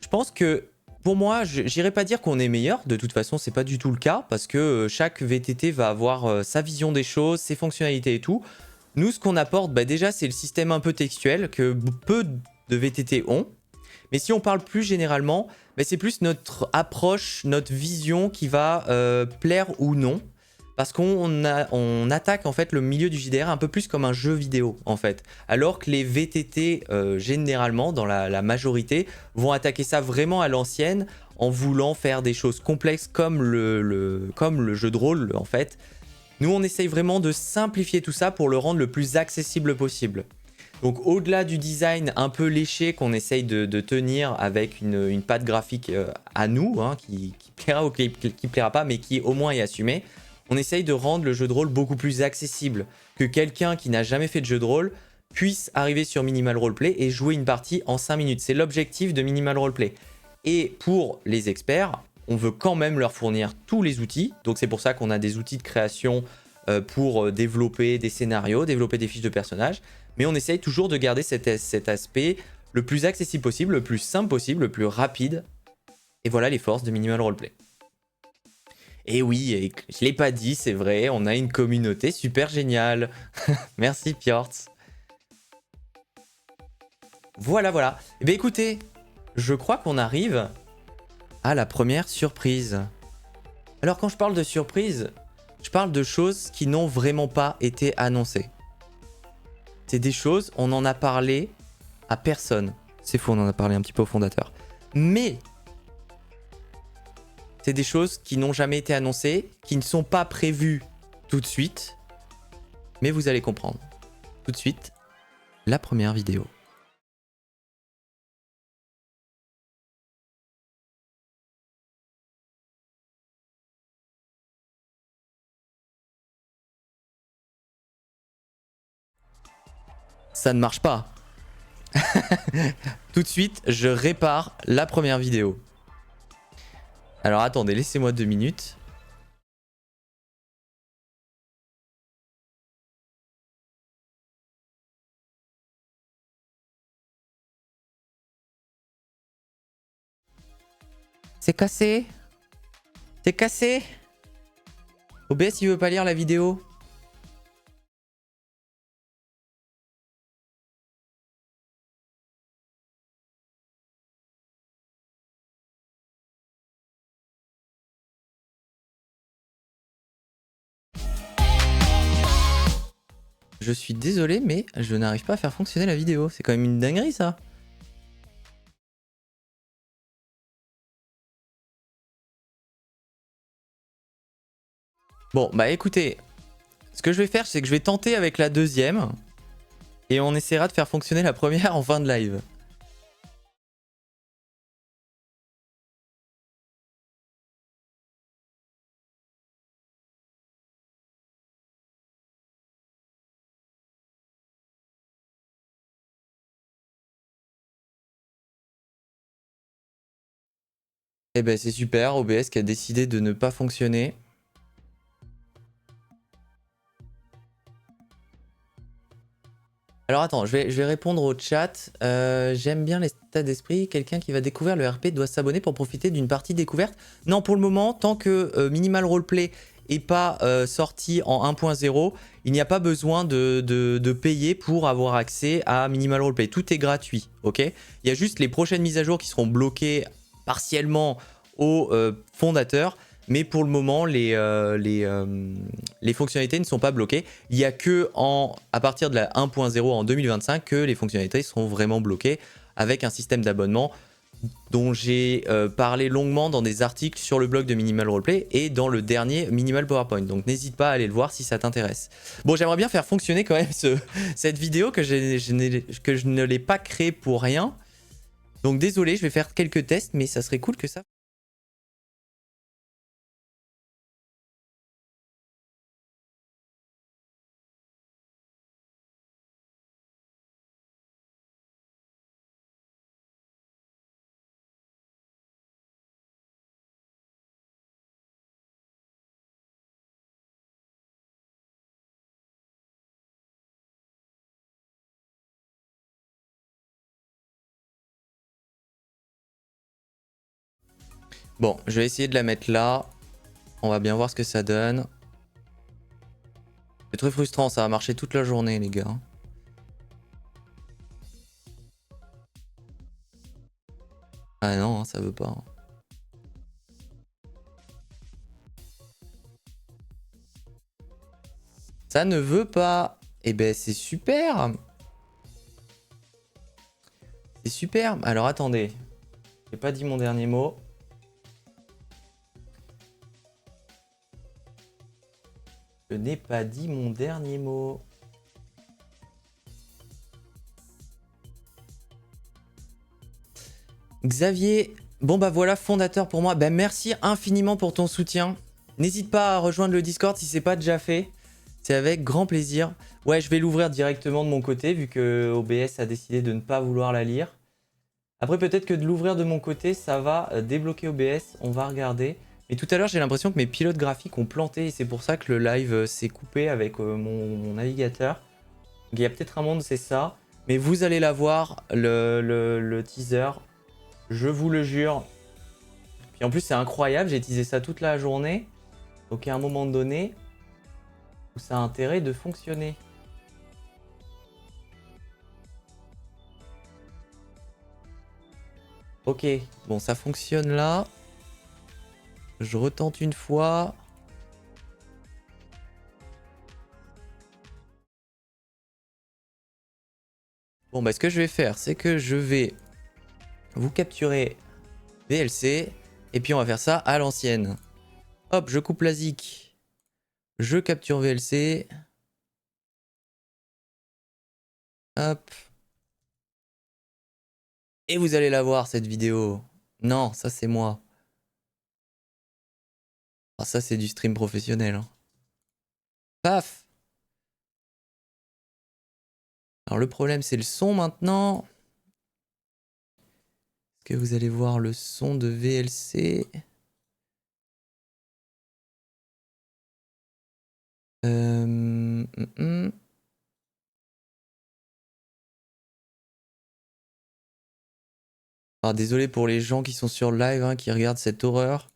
je pense que pour moi, j'irais pas dire qu'on est meilleur, de toute façon c'est pas du tout le cas, parce que chaque VTT va avoir sa vision des choses, ses fonctionnalités et tout. Nous ce qu'on apporte, déjà c'est le système un peu textuel que peu de VTT ont. Mais si on parle plus généralement, c'est plus notre approche, notre vision qui va plaire ou non. Parce qu'on attaque en fait le milieu du JDR un peu plus comme un jeu vidéo en fait. Alors que les VTT généralement, dans la majorité, vont attaquer ça vraiment à l'ancienne en voulant faire des choses complexes comme le jeu de rôle en fait. Nous on essaye vraiment de simplifier tout ça pour le rendre le plus accessible possible. Donc au-delà du design un peu léché qu'on essaye de tenir avec une patte graphique à nous, hein, qui plaira ou qui plaira pas, mais qui au moins est assumée, on essaye de rendre le jeu de rôle beaucoup plus accessible, que quelqu'un qui n'a jamais fait de jeu de rôle puisse arriver sur Minimal Roleplay et jouer une partie en 5 minutes. C'est l'objectif de Minimal Roleplay. Et pour les experts, on veut quand même leur fournir tous les outils, donc c'est pour ça qu'on a des outils de création pour développer des scénarios, développer des fiches de personnages, mais on essaye toujours de garder cet aspect le plus accessible possible, le plus simple possible, le plus rapide. Et voilà les forces de Minimal Roleplay. Et oui, et je l'ai pas dit, c'est vrai, on a une communauté super géniale. Merci Piortz. Voilà, voilà. Eh bien écoutez, je crois qu'on arrive à la première surprise. Alors quand je parle de surprise, je parle de choses qui n'ont vraiment pas été annoncées. C'est des choses, on en a parlé à personne. C'est faux, on en a parlé un petit peu au fondateur. Mais c'est des choses qui n'ont jamais été annoncées, qui ne sont pas prévues tout de suite. Mais vous allez comprendre. Tout de suite, la première vidéo. Ça ne marche pas. Tout de suite, je répare la première vidéo. Alors attendez, laissez-moi 2 minutes. C'est cassé. C'est cassé. OBS, il veut pas lire la vidéo. Je suis désolé, mais je n'arrive pas à faire fonctionner la vidéo. C'est quand même une dinguerie, ça. Bon, bah écoutez, ce que je vais faire, c'est que je vais tenter avec la deuxième. Et on essaiera de faire fonctionner la première en fin de live. Eh ben c'est super, OBS qui a décidé de ne pas fonctionner. Alors attends, je vais répondre au chat. J'aime bien l'état d'esprit. Quelqu'un qui va découvrir le RP doit s'abonner pour profiter d'une partie découverte. Non, pour le moment, tant que Minimal Roleplay n'est pas sorti en 1.0, il n'y a pas besoin de payer pour avoir accès à Minimal Roleplay. Tout est gratuit, ok? Il y a juste les prochaines mises à jour qui seront bloquées partiellement aux fondateurs. Mais pour le moment, les fonctionnalités ne sont pas bloquées. Il n'y a que à partir de la 1.0 en 2025 que les fonctionnalités seront vraiment bloquées avec un système d'abonnement dont j'ai parlé longuement dans des articles sur le blog de Minimal Roleplay et dans le dernier Minimal PowerPoint. Donc n'hésite pas à aller le voir si ça t'intéresse. Bon, j'aimerais bien faire fonctionner quand même cette vidéo que je ne l'ai pas créée pour rien. Donc désolé, je vais faire quelques tests, mais ça serait cool que ça... Bon, je vais essayer de la mettre là. On va bien voir ce que ça donne. C'est très frustrant, ça a marché toute la journée, les gars. Ah non, ça veut pas. Ça ne veut pas. Eh ben, c'est super. C'est super. Alors, attendez. J'ai pas dit mon dernier mot. Je n'ai pas dit mon dernier mot. Xavier, bon bah voilà, fondateur pour moi. Bah merci infiniment pour ton soutien. N'hésite pas à rejoindre le Discord si c'est pas déjà fait. C'est avec grand plaisir. Ouais, je vais l'ouvrir directement de mon côté vu que OBS a décidé de ne pas vouloir la lire. Après, peut-être que de l'ouvrir de mon côté, ça va débloquer OBS. On va regarder. Mais tout à l'heure, j'ai l'impression que mes pilotes graphiques ont planté et c'est pour ça que le live s'est coupé avec mon navigateur. Donc, il y a peut-être un monde, c'est ça. Mais vous allez la voir, le teaser. Je vous le jure. Puis en plus, c'est incroyable. J'ai teasé ça toute la journée. Donc, à un moment donné, ça a intérêt de fonctionner. Ok, bon, ça fonctionne là. Je retente une fois. Bon, bah, ce que je vais faire, c'est que je vais vous capturer VLC. Et puis, on va faire ça à l'ancienne. Hop, je coupe la zik. Je capture VLC. Hop. Et vous allez la voir, cette vidéo. Non, ça, c'est moi. Ah, ça, c'est du stream professionnel. Hein. Paf! Alors, le problème, c'est le son maintenant. Est-ce que vous allez voir le son de VLC? Ah, désolé pour les gens qui sont sur le live, hein, qui regardent cette horreur.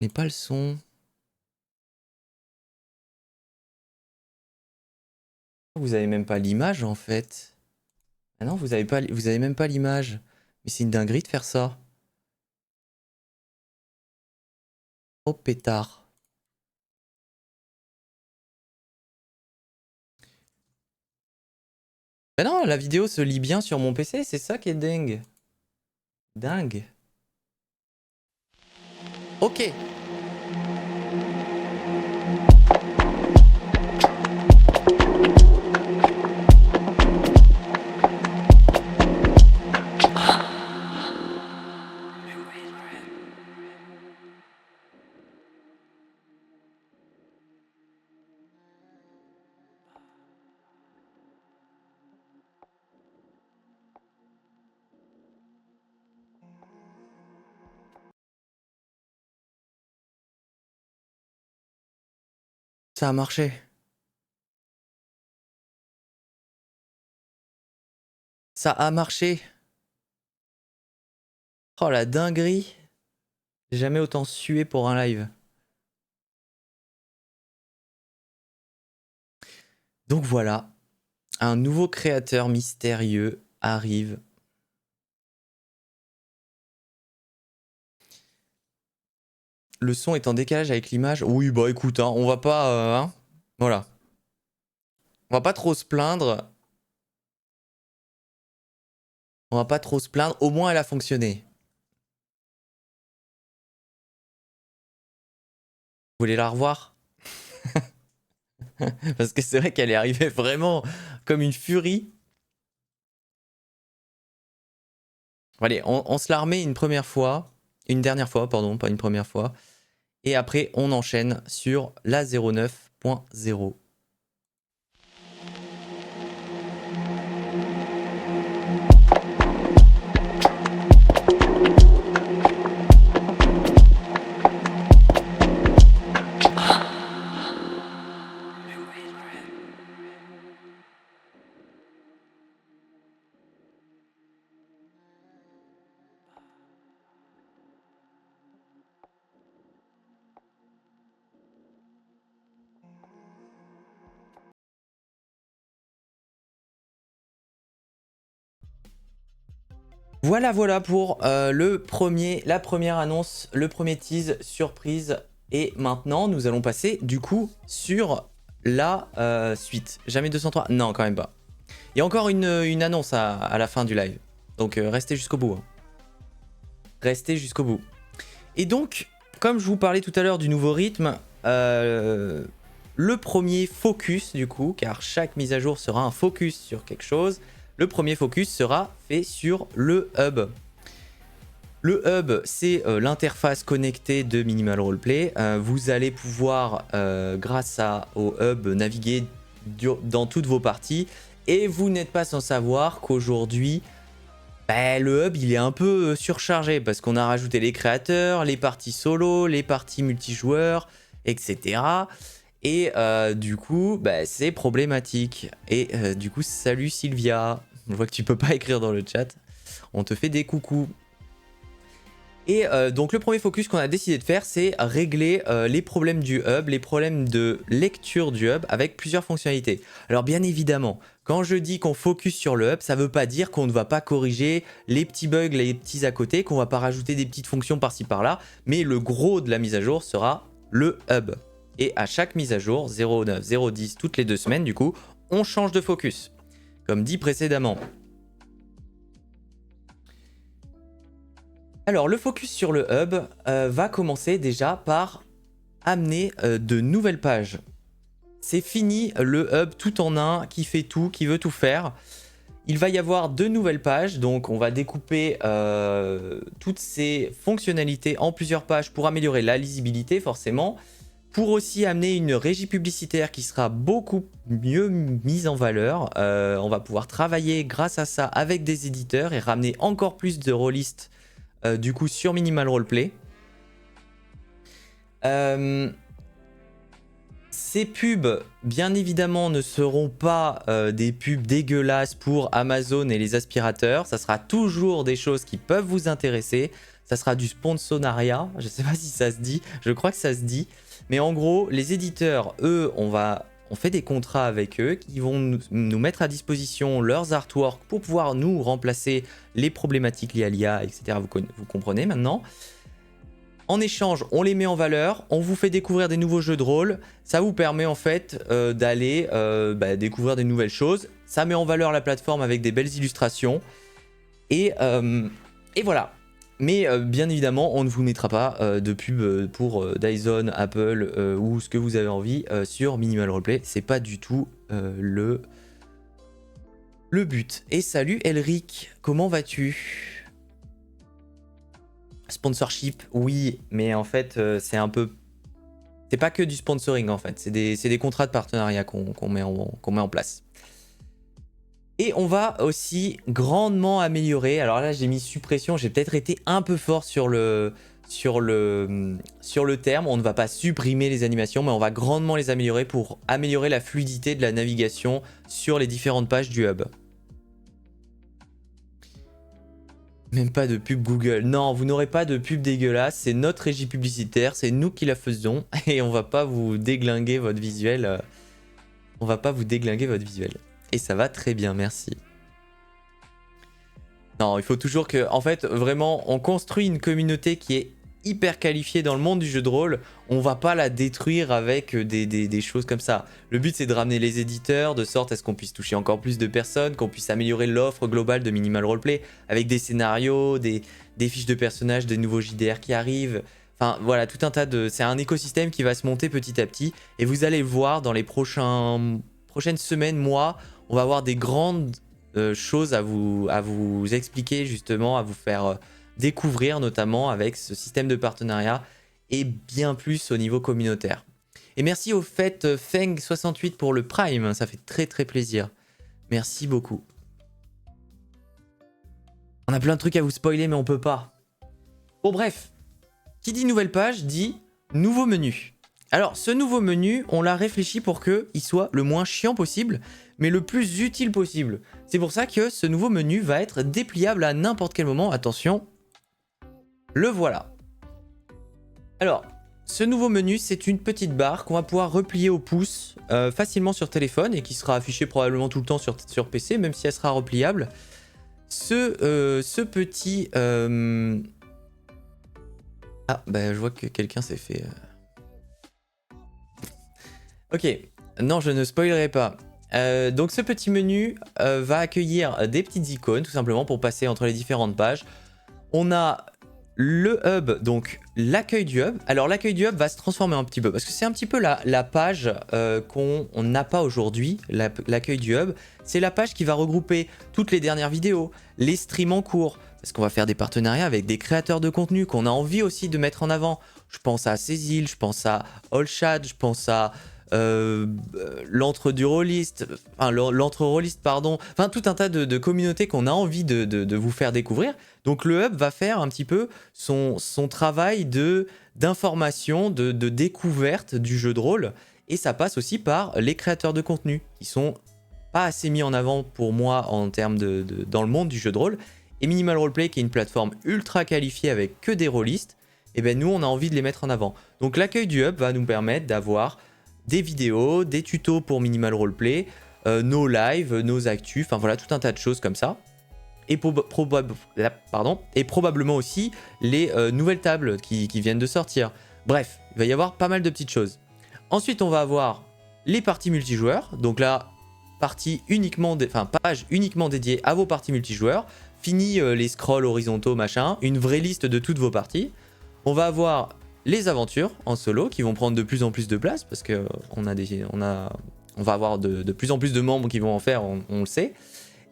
Mais pas le son. Vous avez même pas l'image en fait. Ah non, vous avez même pas l'image. Mais c'est une dinguerie de faire ça. Oh pétard. Bah non, la vidéo se lit bien sur mon PC, c'est ça qui est dingue. Dingue. Ok. Ça a marché. Ça a marché. Oh la dinguerie. J'ai jamais autant sué pour un live. Donc voilà. Un nouveau créateur mystérieux arrive. Le son est en décalage avec l'image. Oui, bah écoute, hein, on va pas... hein, voilà. On va pas trop se plaindre. On va pas trop se plaindre. Au moins, elle a fonctionné. Vous voulez la revoir? Parce que c'est vrai qu'elle est arrivée vraiment comme une furie. Allez, on se la remet une première fois. Une dernière fois, pardon, pas une première fois. Et après, on enchaîne sur la 09.0. Voilà pour la première annonce, le premier tease surprise. Et maintenant, nous allons passer du coup sur la suite. Jamais 203? Non, quand même pas. Il y a encore une annonce à la fin du live. Donc restez jusqu'au bout. Hein. Restez jusqu'au bout. Et donc, comme je vous parlais tout à l'heure du nouveau rythme, le premier focus du coup, car chaque mise à jour sera un focus sur quelque chose, le premier focus sera fait sur le hub. Le hub, c'est l'interface connectée de Minimal Roleplay. Vous allez pouvoir, grâce au hub, naviguer dans toutes vos parties. Et vous n'êtes pas sans savoir qu'aujourd'hui, le hub, il est un peu surchargé parce qu'on a rajouté les créateurs, les parties solo, les parties multijoueurs, etc. Et du coup, bah, c'est problématique. Et du coup, salut Sylvia. Je vois que tu peux pas écrire dans le chat. On te fait des coucous. Et donc le premier focus qu'on a décidé de faire, c'est régler les problèmes du hub, les problèmes de lecture du hub avec plusieurs fonctionnalités. Alors bien évidemment, quand je dis qu'on focus sur le hub, ça veut pas dire qu'on ne va pas corriger les petits bugs, les petits à côté, qu'on va pas rajouter des petites fonctions par-ci par-là, mais le gros de la mise à jour sera le hub. Et à chaque mise à jour, 0.9, 0.10, toutes les 2 semaines du coup, on change de focus, comme dit précédemment. Alors, le focus sur le hub va commencer déjà par amener de nouvelles pages. C'est fini le hub tout en un qui fait tout, qui veut tout faire. Il va y avoir 2 nouvelles pages, donc on va découper toutes ces fonctionnalités en plusieurs pages pour améliorer la lisibilité forcément, pour aussi amener une régie publicitaire qui sera beaucoup mieux mise en valeur. On va pouvoir travailler grâce à ça avec des éditeurs et ramener encore plus de rôlistes du coup sur Minimal Roleplay. Ces pubs, bien évidemment, ne seront pas des pubs dégueulasses pour Amazon et les aspirateurs. Ça sera toujours des choses qui peuvent vous intéresser. Ça sera du sponsorat. Je ne sais pas si ça se dit. Je crois que ça se dit. Mais en gros, les éditeurs, eux, on fait des contrats avec eux qui vont nous mettre à disposition leurs artworks pour pouvoir nous remplacer les problématiques liées à l'IA, etc. Vous comprenez maintenant. En échange, on les met en valeur, on vous fait découvrir des nouveaux jeux de rôle. Ça vous permet en fait d'aller découvrir des nouvelles choses. Ça met en valeur la plateforme avec des belles illustrations. Et voilà. Mais bien évidemment, on ne vous mettra pas de pub pour Dyson, Apple ou ce que vous avez envie sur Minimal Roleplay. C'est pas du tout le but. Et salut Elric, comment vas-tu? Sponsorship, oui, mais en fait, c'est un peu... C'est pas que du sponsoring en fait, c'est des contrats de partenariat qu'on met en place. Et on va aussi grandement améliorer. Alors là, j'ai mis suppression. J'ai peut-être été un peu fort sur le terme. On ne va pas supprimer les animations, mais on va grandement les améliorer pour améliorer la fluidité de la navigation sur les différentes pages du hub. Même pas de pub Google. Non, vous n'aurez pas de pub dégueulasse. C'est notre régie publicitaire. C'est nous qui la faisons. Et on va pas vous déglinguer votre visuel. On va pas vous déglinguer votre visuel. Et ça va très bien, merci. Non, il faut toujours que... En fait, vraiment, on construit une communauté qui est hyper qualifiée dans le monde du jeu de rôle. On va pas la détruire avec des choses comme ça. Le but, c'est de ramener les éditeurs, de sorte à ce qu'on puisse toucher encore plus de personnes, qu'on puisse améliorer l'offre globale de Minimal Roleplay, avec des scénarios, des fiches de personnages, des nouveaux JDR qui arrivent... Enfin, voilà, tout un tas de... C'est un écosystème qui va se monter petit à petit. Et vous allez le voir dans les prochaines semaines, mois... On va avoir des grandes choses à vous expliquer justement, à vous faire découvrir notamment avec ce système de partenariat et bien plus au niveau communautaire. Et merci au fait Feng68 pour le Prime, ça fait très très plaisir. Merci beaucoup. On a plein de trucs à vous spoiler mais on peut pas. Bon bref, qui dit nouvelle page dit nouveau menu. Alors ce nouveau menu, on l'a réfléchi pour qu'il soit le moins chiant possible, mais le plus utile possible. C'est pour ça que ce nouveau menu va être dépliable à n'importe quel moment. Attention, le voilà. Alors, ce nouveau menu, c'est une petite barre qu'on va pouvoir replier au pouce facilement sur téléphone et qui sera affichée probablement tout le temps sur PC, même si elle sera repliable. Ce petit... Ah, bah je vois que quelqu'un s'est fait... Ok, non, je ne spoilerai pas. Donc ce petit menu va accueillir des petites icônes tout simplement pour passer entre les différentes pages. On a le hub, donc l'accueil du hub. Alors l'accueil du hub va se transformer un petit peu parce que c'est un petit peu la page qu'on n'a pas aujourd'hui, l'accueil du hub. C'est la page qui va regrouper toutes les dernières vidéos, les streams en cours, parce qu'on va faire des partenariats avec des créateurs de contenu qu'on a envie aussi de mettre en avant. Je pense à Cécile, je pense à Allshad, je pense à... l'entre-rôliste, pardon, enfin tout un tas de communautés qu'on a envie de vous faire découvrir. Donc le hub va faire un petit peu son travail d'information, de découverte du jeu de rôle Et ça passe aussi par les créateurs de contenu, qui sont pas assez mis en avant pour moi en termes dans le monde du jeu de rôle. Et Minimal Roleplay, qui est une plateforme ultra qualifiée avec que des rôlistes, et ben nous on a envie de les mettre en avant. Donc l'accueil du hub va nous permettre d'avoir des vidéos, des tutos pour Minimal Roleplay, nos lives, nos actus, enfin voilà, tout un tas de choses comme ça. Et, probablement aussi les nouvelles tables qui viennent de sortir. Bref, il va y avoir pas mal de petites choses. Ensuite, on va avoir les parties multijoueurs. Donc là, page uniquement dédiée à vos parties multijoueurs. Fini les scrolls horizontaux, machin. Une vraie liste de toutes vos parties. On va avoir les aventures en solo qui vont prendre de plus en plus de place parce que on va avoir de plus en plus de membres qui vont en faire, on le sait.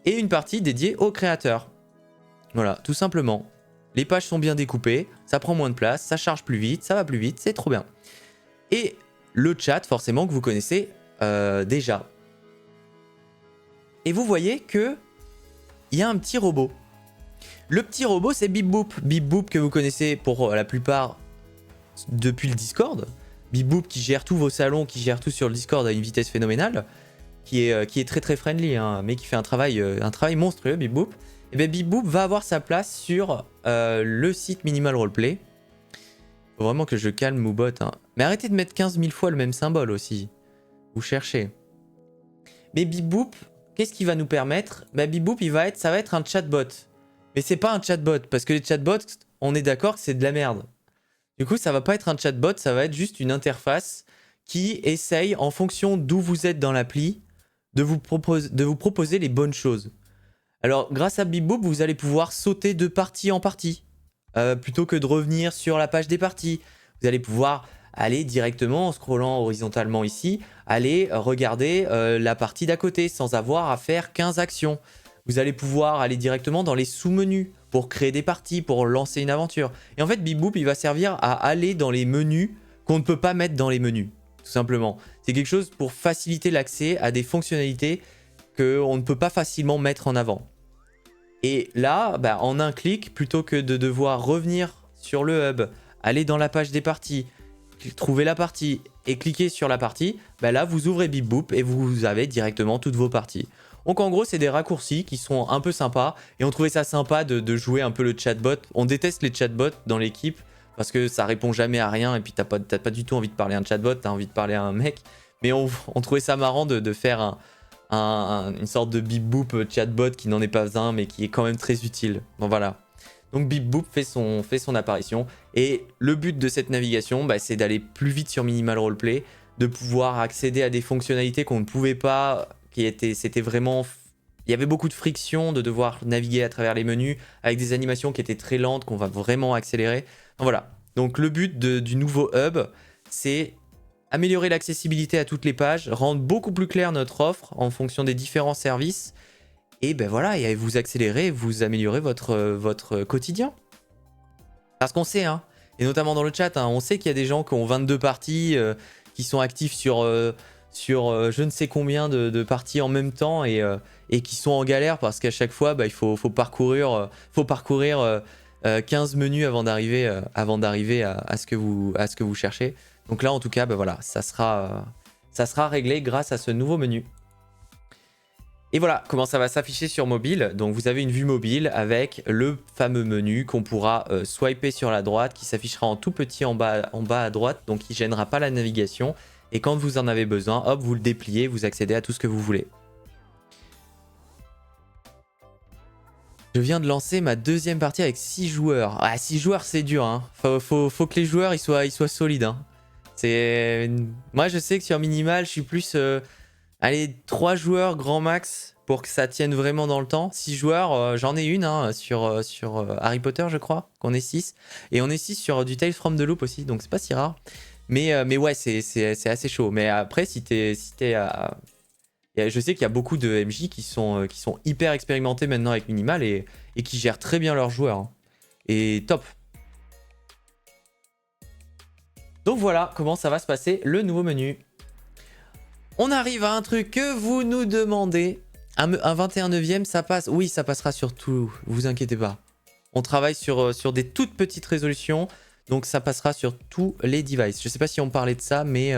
Et une partie dédiée aux créateurs. Voilà, tout simplement. Les pages sont bien découpées, ça prend moins de place, ça charge plus vite, ça va plus vite, c'est trop bien. Et le chat, forcément, que vous connaissez déjà. Et vous voyez que il y a un petit robot. Le petit robot, c'est Bip Boop. Bip Boop que vous connaissez pour la plupart depuis le Discord. Bip Boop qui gère tous vos salons, qui gère tout sur le Discord à une vitesse phénoménale, qui est très très friendly, hein, mais qui fait un travail monstrueux, Bip Boop. Et bien Bip Boop va avoir sa place sur le site Minimal Roleplay. Faut vraiment que je calme Moobot. Hein. Mais arrêtez de mettre 15 000 fois le même symbole aussi. Vous cherchez. Mais Bip Boop, qu'est-ce qu'il va nous permettre? Bip Boop, ça va être un chatbot. Mais c'est pas un chatbot, parce que les chatbots, on est d'accord que c'est de la merde. Du coup, ça va pas être un chatbot, ça va être juste une interface qui essaye, en fonction d'où vous êtes dans l'appli, de vous proposer les bonnes choses. Alors, grâce à Bip Boop, vous allez pouvoir sauter de partie en partie, plutôt que de revenir sur la page des parties. Vous allez pouvoir aller directement, en scrollant horizontalement ici, aller regarder la partie d'à côté, sans avoir à faire 15 actions. Vous allez pouvoir aller directement dans les sous-menus pour créer des parties, pour lancer une aventure. Et en fait, Bip Boop, il va servir à aller dans les menus qu'on ne peut pas mettre dans les menus, tout simplement. C'est quelque chose pour faciliter l'accès à des fonctionnalités qu'on ne peut pas facilement mettre en avant. Et là, en un clic, plutôt que de devoir revenir sur le hub, aller dans la page des parties, trouver la partie et cliquer sur la partie, là, vous ouvrez Bip Boop et vous avez directement toutes vos parties. Donc en gros, c'est des raccourcis qui sont un peu sympas et on trouvait ça sympa de jouer un peu le chatbot. On déteste les chatbots dans l'équipe parce que ça répond jamais à rien et puis t'as pas du tout envie de parler à un chatbot, t'as envie de parler à un mec. Mais on trouvait ça marrant de faire une sorte de Bip Boop chatbot qui n'en est pas un mais qui est quand même très utile. Bon voilà. Donc Bip Boop fait son apparition et le but de cette navigation, c'est d'aller plus vite sur Minimal Roleplay, de pouvoir accéder à des fonctionnalités qu'on ne pouvait pas... C'était vraiment... Il y avait beaucoup de friction de devoir naviguer à travers les menus avec des animations qui étaient très lentes, qu'on va vraiment accélérer. Donc voilà. Donc le but du nouveau hub, c'est améliorer l'accessibilité à toutes les pages, rendre beaucoup plus clair notre offre en fonction des différents services. Et voilà, et vous accélérez, vous améliorez votre quotidien. Parce qu'on sait, hein, et notamment dans le chat, hein, on sait qu'il y a des gens qui ont 22 parties, qui sont actifs sur je ne sais combien de parties en même temps et qui sont en galère parce qu'à chaque fois il faut parcourir 15 menus avant d'arriver à ce que vous cherchez. Donc là en tout cas voilà, ça sera réglé grâce à ce nouveau menu. Et voilà comment ça va s'afficher sur mobile. Donc vous avez une vue mobile avec le fameux menu qu'on pourra swiper sur la droite, qui s'affichera en tout petit en bas à droite, donc qui gênera pas la navigation. Et quand vous en avez besoin, hop, vous le dépliez, vous accédez à tout ce que vous voulez. Je viens de lancer ma deuxième partie avec 6 joueurs. Ah, 6 joueurs, c'est dur, hein. Faut que les joueurs ils soient solides, hein. Moi, je sais que sur Minimal, je suis plus... allez, 3 joueurs grand max pour que ça tienne vraiment dans le temps. 6 joueurs, j'en ai une hein, sur Harry Potter, je crois, qu'on est 6. Et on est 6 sur du Tales from the Loop aussi, donc c'est pas si rare. Mais ouais, c'est assez chaud. Mais après, si t'es à... Je sais qu'il y a beaucoup de MJ qui sont hyper expérimentés maintenant avec Minimal et qui gèrent très bien leurs joueurs. Hein. Et top. Donc voilà comment ça va se passer, le nouveau menu. On arrive à un truc que vous nous demandez. Un 21/9, ça passe. Oui, ça passera sur tout, vous inquiétez pas. On travaille sur des toutes petites résolutions. Donc ça passera sur tous les devices. Je sais pas si on parlait de ça, mais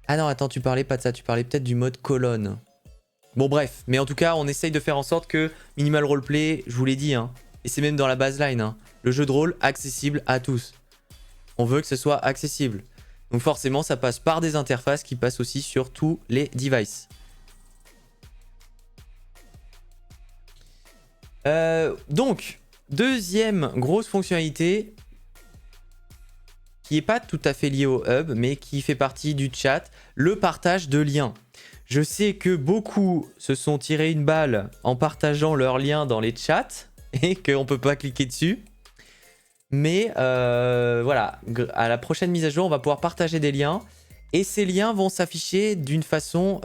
Ah non, attends, tu parlais pas de ça, tu parlais peut-être du mode colonne. Bon bref, mais en tout cas, on essaye de faire en sorte que Minimal Roleplay, je vous l'ai dit, hein, et c'est même dans la baseline, hein, le jeu de rôle accessible à tous. On veut que ce soit accessible. Donc forcément, ça passe par des interfaces qui passent aussi sur tous les devices. Donc, deuxième grosse fonctionnalité qui n'est pas tout à fait liée au hub, mais qui fait partie du chat, le partage de liens. Je sais que beaucoup se sont tirés une balle en partageant leurs liens dans les chats et qu'on ne peut pas cliquer dessus. Mais voilà, à la prochaine mise à jour, on va pouvoir partager des liens. Et ces liens vont s'afficher d'une façon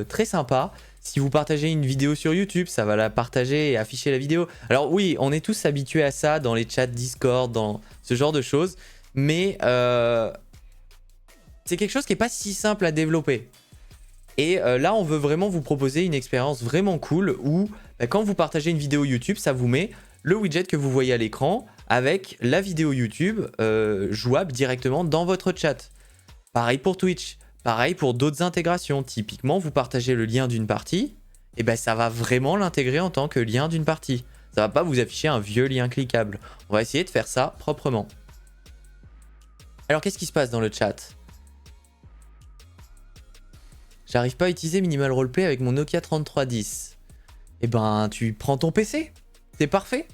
très sympa. Si vous partagez une vidéo sur YouTube, ça va la partager et afficher la vidéo. Alors oui, on est tous habitués à ça dans les chats Discord, dans ce genre de choses. Mais c'est quelque chose qui n'est pas si simple à développer. Et là, on veut vraiment vous proposer une expérience vraiment cool où quand vous partagez une vidéo YouTube, ça vous met le widget que vous voyez à l'écran avec la vidéo YouTube jouable directement dans votre chat. Pareil pour Twitch, pareil pour d'autres intégrations. Typiquement, vous partagez le lien d'une partie, et ben ça va vraiment l'intégrer en tant que lien d'une partie. Ça va pas vous afficher un vieux lien cliquable. On va essayer de faire ça proprement. Alors qu'est-ce qui se passe dans le chat ? J'arrive pas à utiliser Minimal Roleplay avec mon Nokia 3310. Eh ben, tu prends ton PC. C'est parfait.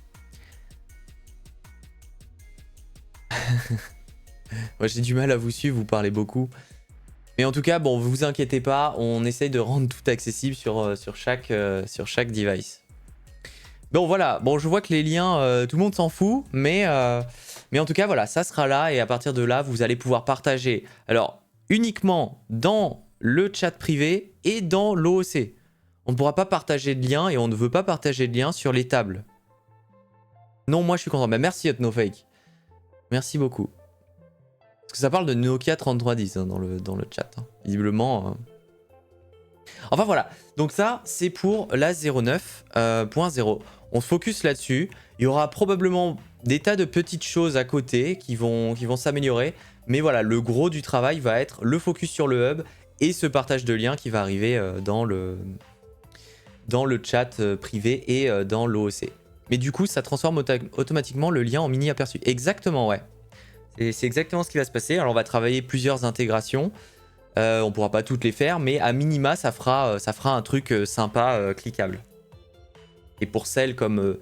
Moi, j'ai du mal à vous suivre, vous parlez beaucoup. Mais en tout cas, bon, vous inquiétez pas, on essaye de rendre tout accessible sur chaque device. Bon, voilà. Bon, je vois que les liens, tout le monde s'en fout. Mais en tout cas, voilà, ça sera là. Et à partir de là, vous allez pouvoir partager. Alors, uniquement dans le chat privé et dans l'OOC. On ne pourra pas partager de liens et on ne veut pas partager de liens sur les tables. Non, moi je suis content. Bah, merci HotNoFake. Merci beaucoup. Parce que ça parle de Nokia 3310 hein, dans le chat. Hein. Visiblement. Enfin voilà. Donc ça, c'est pour la 09.0. On se focus là-dessus. Il y aura probablement des tas de petites choses à côté qui vont s'améliorer. Mais voilà, le gros du travail va être le focus sur le hub et ce partage de liens qui va arriver dans le chat privé et dans l'OOC. Mais du coup, ça transforme automatiquement le lien en mini aperçu. Exactement, ouais. C'est exactement ce qui va se passer. Alors, on va travailler plusieurs intégrations. On pourra pas toutes les faire, mais à minima, ça fera un truc sympa, cliquable. Et pour celles comme...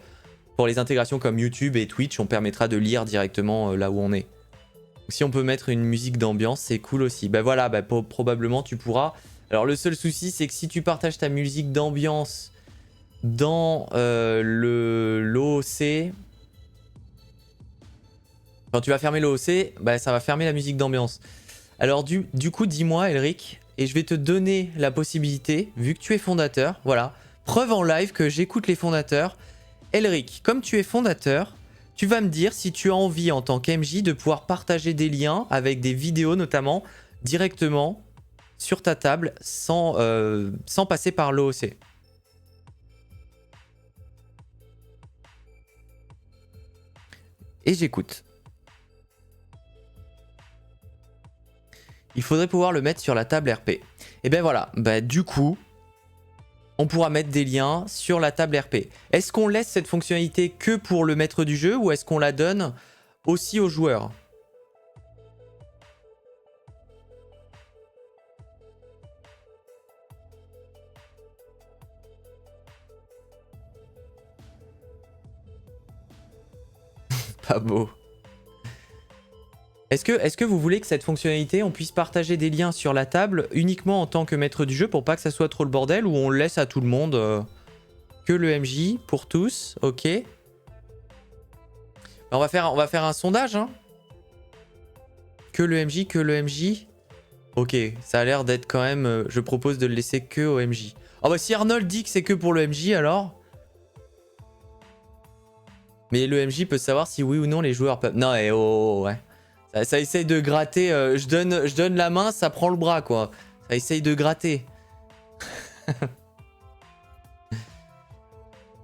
pour les intégrations comme YouTube et Twitch, on permettra de lire directement là où on est. Si on peut mettre une musique d'ambiance, c'est cool aussi. Bah voilà, bah, probablement tu pourras. Alors le seul souci, c'est que si tu partages ta musique d'ambiance dans l'OOC, quand tu vas fermer l'OOC, bah, ça va fermer la musique d'ambiance. Alors du coup, dis-moi, Elric, et je vais te donner la possibilité, vu que tu es fondateur, voilà, preuve en live que j'écoute les fondateurs. Elric, comme tu es fondateur, tu vas me dire si tu as envie en tant qu'MJ de pouvoir partager des liens avec des vidéos notamment directement sur ta table sans passer par l'OOC. Et j'écoute. Il faudrait pouvoir le mettre sur la table RP. Et ben voilà, bah, du coup, on pourra mettre des liens sur la table RP. Est-ce qu'on laisse cette fonctionnalité que pour le maître du jeu ou est-ce qu'on la donne aussi aux joueurs ? Pas beau. Est-ce que vous voulez que cette fonctionnalité, on puisse partager des liens sur la table uniquement en tant que maître du jeu pour pas que ça soit trop le bordel ou on le laisse à tout le monde que le MJ pour tous, ok. On va faire un sondage, hein. Que le MJ. Ok, ça a l'air d'être quand même... je propose de le laisser que au MJ. Oh bah si Arnold dit que c'est que pour le MJ alors... Mais le MJ peut savoir si oui ou non les joueurs peuvent... Non, et oh, ouais. Ça essaye de gratter. Je donne la main, ça prend le bras, quoi. Ça essaye de gratter.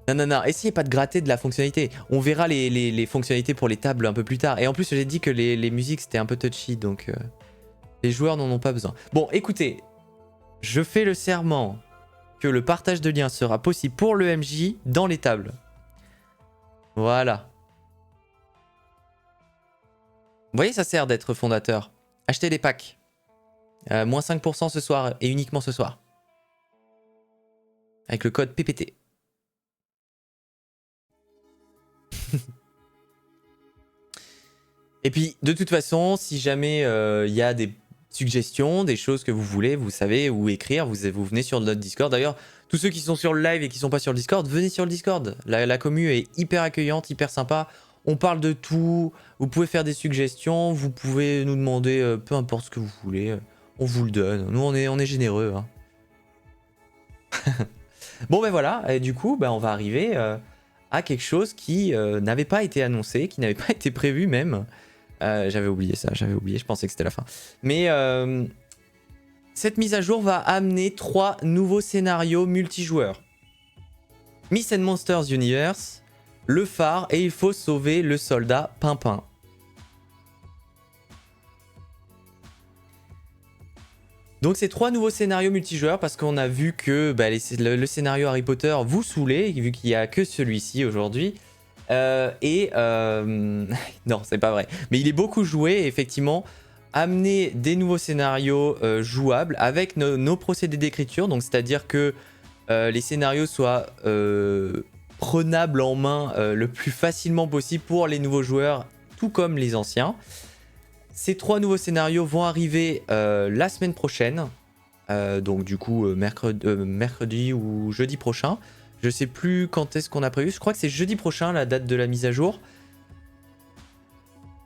Non. Essayez pas de gratter de la fonctionnalité. On verra les fonctionnalités pour les tables un peu plus tard. Et en plus, j'ai dit que les musiques, c'était un peu touchy, donc... Les joueurs n'en ont pas besoin. Bon, écoutez, je fais le serment que le partage de liens sera possible pour le MJ dans les tables. Voilà. Vous voyez, ça sert d'être fondateur. Achetez des packs. Moins 5% ce soir et uniquement ce soir. Avec le code PPT. Et puis, de toute façon, si jamais il y a des suggestions, des choses que vous voulez, vous savez où écrire, vous venez sur notre Discord. D'ailleurs, tous ceux qui sont sur le live et qui sont pas sur le Discord, venez sur le Discord. La commu est hyper accueillante, hyper sympa. On parle de tout. Vous pouvez faire des suggestions, vous pouvez nous demander peu importe ce que vous voulez. On vous le donne. Nous, on est généreux. Hein. Bon, ben voilà. Et du coup, ben, on va arriver à quelque chose qui n'avait pas été annoncé, qui n'avait pas été prévu même. J'avais oublié ça, je pensais que c'était la fin. Mais cette mise à jour va amener 3 nouveaux scénarios multijoueurs. Myths and Monsters Universe, le phare et il faut sauver le soldat Pimpin. Donc c'est 3 nouveaux scénarios multijoueurs parce qu'on a vu que bah, le scénario Harry Potter vous saoulait, vu qu'il n'y a que celui-ci aujourd'hui. Non, c'est pas vrai. Mais il est beaucoup joué et effectivement, amener des nouveaux scénarios jouables avec nos procédés d'écriture. Donc c'est-à-dire que les scénarios soient prenables en main le plus facilement possible pour les nouveaux joueurs, tout comme les anciens. Ces 3 nouveaux scénarios vont arriver la semaine prochaine. Donc du coup mercredi ou jeudi prochain. Je sais plus quand est-ce qu'on a prévu. Je crois que c'est jeudi prochain la date de la mise à jour.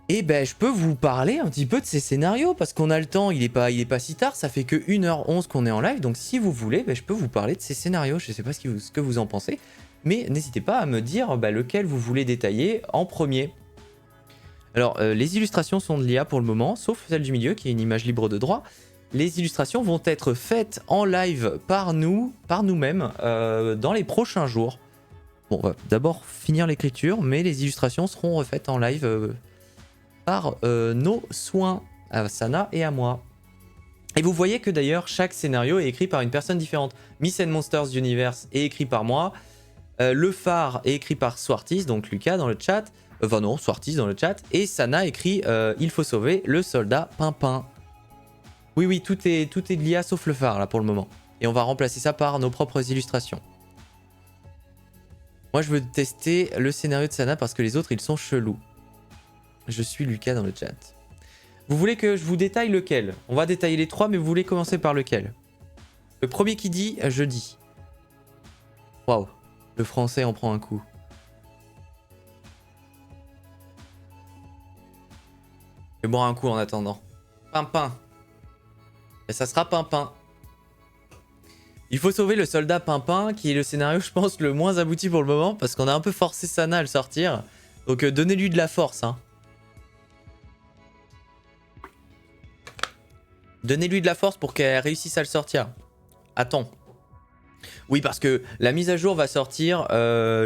Et ben je peux vous parler un petit peu de ces scénarios parce qu'on a le temps, il est pas si tard, ça fait que 1h11 qu'on est en live. Donc si vous voulez, ben, je peux vous parler de ces scénarios. Je sais pas ce que vous en pensez. Mais n'hésitez pas à me dire lequel vous voulez détailler en premier. Alors les illustrations sont de l'IA pour le moment, sauf celle du milieu qui est une image libre de droit. Les illustrations vont être faites en live par nous-mêmes, dans les prochains jours. Bon, on va d'abord finir l'écriture, mais les illustrations seront refaites en live par nos soins, à Sana et à moi. Et vous voyez que d'ailleurs, chaque scénario est écrit par une personne différente. Myths and Monsters Universe est écrit par moi. Le phare est écrit par Swartis, donc Lucas dans le chat. Enfin non, Swartis dans le chat. Et Sana écrit il faut sauver le soldat Pimpin. Oui, tout est de l'IA sauf le phare là pour le moment. Et on va remplacer ça par nos propres illustrations. Moi je veux tester le scénario de Sana parce que les autres ils sont chelous. Je suis Lucas dans le chat. Vous voulez que je vous détaille lequel? On va détailler les 3 mais vous voulez commencer par lequel? Le premier qui dit, je dis. Waouh, le français en prend un coup. Je vais boire un coup en attendant. Pimpin. Et ça sera Pimpin. Il faut sauver le soldat Pimpin, qui est le scénario, je pense, le moins abouti pour le moment, parce qu'on a un peu forcé Sana à le sortir. Donc donnez-lui de la force. Hein. Donnez-lui de la force pour qu'elle réussisse à le sortir. Attends. Oui, parce que la mise à jour va sortir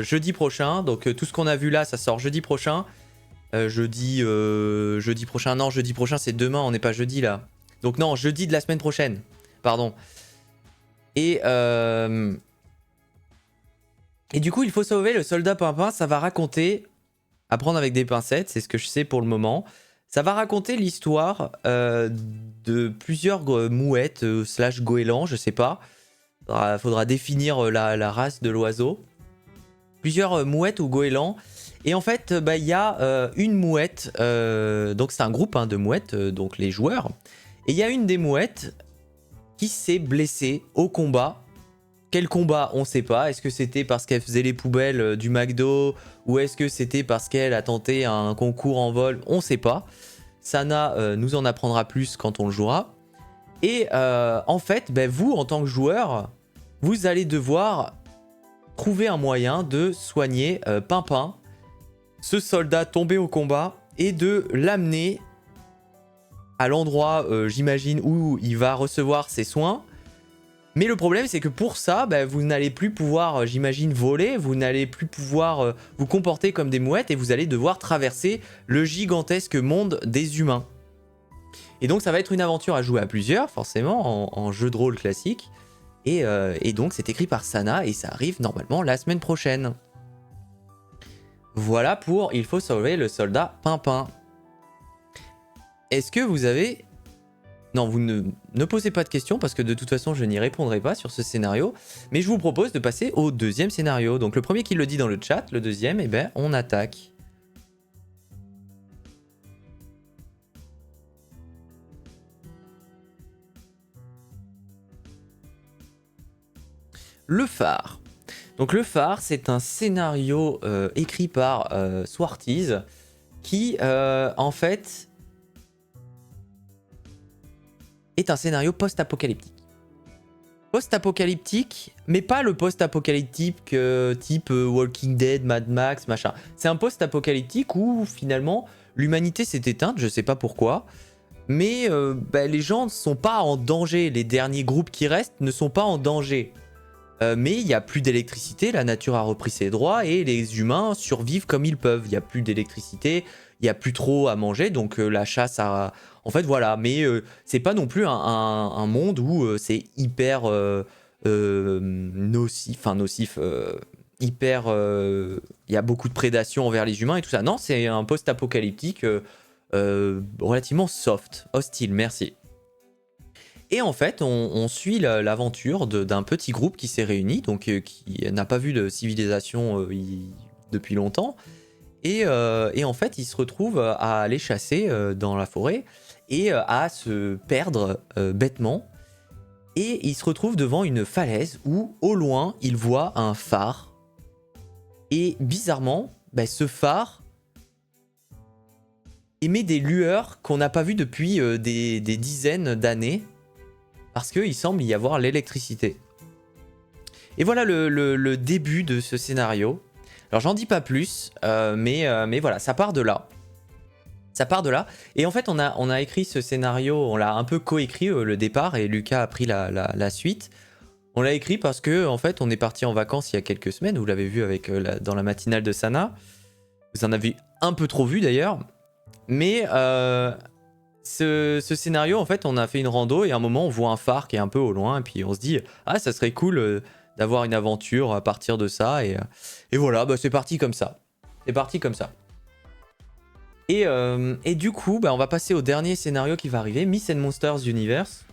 jeudi prochain. Donc tout ce qu'on a vu là, ça sort jeudi prochain. Jeudi prochain. Non, jeudi prochain, c'est demain, on n'est pas jeudi là. Donc non, jeudi de la semaine prochaine. Pardon. Et du coup, il faut sauver le soldat Pimpin. Ça va raconter, à prendre avec des pincettes, c'est ce que je sais pour le moment. Ça va raconter l'histoire de plusieurs mouettes / goélands, je sais pas. Faudra définir la race de l'oiseau. Plusieurs mouettes ou goélands. Et en fait, il y a une mouette, donc c'est un groupe de mouettes, donc les joueurs. Et il y a une des mouettes qui s'est blessée au combat. Quel combat? On sait pas. Est-ce que c'était parce qu'elle faisait les poubelles du McDo? Ou est-ce que c'était parce qu'elle a tenté un concours en vol? On sait pas. Sana nous en apprendra plus quand on le jouera. Et en fait, vous, en tant que joueur, vous allez devoir trouver un moyen de soigner Pimpin, ce soldat tombé au combat, et de l'amener à l'endroit, j'imagine, où il va recevoir ses soins. Mais le problème, c'est que pour ça, vous n'allez plus pouvoir, j'imagine, voler, vous n'allez plus pouvoir vous comporter comme des mouettes, et vous allez devoir traverser le gigantesque monde des humains. Et donc ça va être une aventure à jouer à plusieurs, forcément, en jeu de rôle classique. Et donc c'est écrit par Sana et ça arrive normalement la semaine prochaine. Voilà pour Il faut sauver le soldat Pimpin. Est-ce que vous avez... Non, vous ne posez pas de questions parce que de toute façon je n'y répondrai pas sur ce scénario. Mais je vous propose de passer au deuxième scénario. Donc le premier qui le dit dans le chat, le deuxième, eh ben on attaque. Le phare. Donc le phare, c'est un scénario écrit par Swarties qui, en fait, est un scénario post-apocalyptique. Post-apocalyptique, mais pas le post-apocalyptique type Walking Dead, Mad Max, machin. C'est un post-apocalyptique où finalement l'humanité s'est éteinte, je sais pas pourquoi, mais les gens ne sont pas en danger. Les derniers groupes qui restent ne sont pas en danger. Mais il n'y a plus d'électricité, la nature a repris ses droits et les humains survivent comme ils peuvent. Il n'y a plus d'électricité, il n'y a plus trop à manger, donc la chasse a... En fait, voilà, mais c'est pas non plus un monde où c'est hyper nocif, hyper... Il y a beaucoup de prédation envers les humains et tout ça. Non, c'est un post-apocalyptique relativement soft, hostile, merci. Et en fait, on suit l'aventure d'un petit groupe qui s'est réuni, donc qui n'a pas vu de civilisation depuis longtemps. Et en fait, ils se retrouvent à aller chasser dans la forêt et à se perdre bêtement. Et ils se retrouvent devant une falaise où, au loin, ils voient un phare. Et bizarrement, ce phare émet des lueurs qu'on n'a pas vues depuis des dizaines d'années. Parce qu'il semble y avoir l'électricité. Et voilà le début de ce scénario. Alors j'en dis pas plus, mais voilà, ça part de là. Ça part de là. Et en fait, on a écrit ce scénario, on l'a un peu coécrit le départ, et Lucas a pris la suite. On l'a écrit parce que en fait, on est parti en vacances il y a quelques semaines. Vous l'avez vu avec dans la matinale de Sana. Vous en avez un peu trop vu d'ailleurs. Mais... Ce scénario, en fait, on a fait une rando et à un moment, on voit un phare qui est un peu au loin et puis on se dit « Ah, ça serait cool d'avoir une aventure à partir de ça. » Et voilà, c'est parti comme ça. C'est parti comme ça. Et du coup, on va passer au dernier scénario qui va arriver, Myths and Monsters Universe.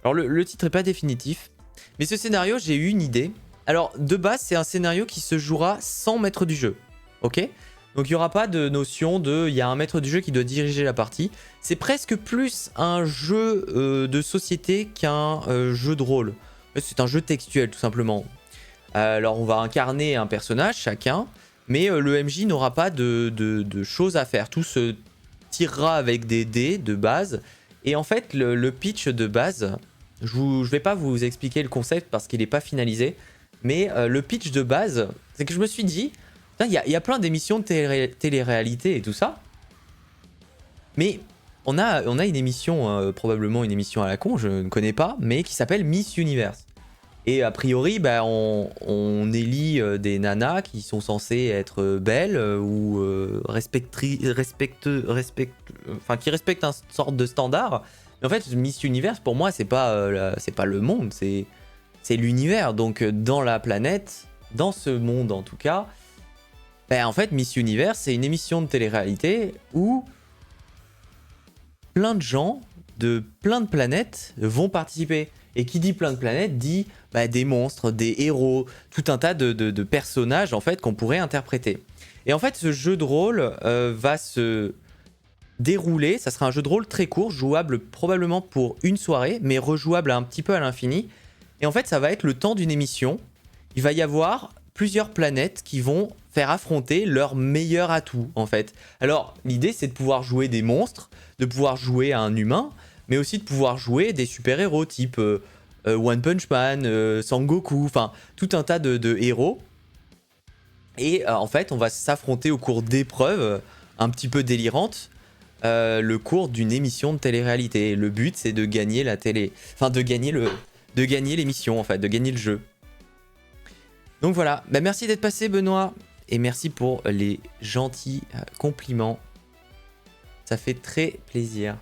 Alors, le titre n'est pas définitif, mais ce scénario, j'ai eu une idée. Alors, de base, c'est un scénario qui se jouera sans maître du jeu, ok ? Donc il n'y aura pas de notion de... Il y a un maître du jeu qui doit diriger la partie. C'est presque plus un jeu de société qu'un jeu de rôle. C'est un jeu textuel tout simplement. Alors on va incarner un personnage chacun. Mais le MJ n'aura pas de choses à faire. Tout se tirera avec des dés de base. Et en fait le pitch de base... Je ne vais pas vous expliquer le concept parce qu'il n'est pas finalisé. Mais le pitch de base, c'est que je me suis dit... Il y a plein d'émissions de télé-réalité et tout ça. Mais on a une émission, probablement une émission à la con, je ne connais pas, mais qui s'appelle Miss Universe. Et a priori, on élit des nanas qui sont censées être belles ou qui respectent une sorte de standard. Mais en fait, Miss Universe, pour moi, c'est pas le monde, c'est l'univers. Donc dans la planète, dans ce monde en tout cas... en fait, Miss Universe, c'est une émission de télé-réalité où plein de gens de plein de planètes vont participer. Et qui dit plein de planètes dit des monstres, des héros, tout un tas de personnages en fait qu'on pourrait interpréter. Et en fait, ce jeu de rôle va se dérouler. Ça sera un jeu de rôle très court, jouable probablement pour une soirée, mais rejouable un petit peu à l'infini. Et en fait, ça va être le temps d'une émission. Il va y avoir plusieurs planètes qui vont faire affronter leurs meilleurs atouts en fait. Alors l'idée c'est de pouvoir jouer des monstres, de pouvoir jouer à un humain, mais aussi de pouvoir jouer des super-héros type One Punch Man, Sangoku, enfin tout un tas de héros. Et en fait on va s'affronter au cours d'épreuves un petit peu délirantes, le cours d'une émission de télé-réalité. Le but c'est de gagner la télé, enfin de gagner l'émission en fait, de gagner le jeu. Donc voilà, merci d'être passé Benoît, et merci pour les gentils compliments. Ça fait très plaisir.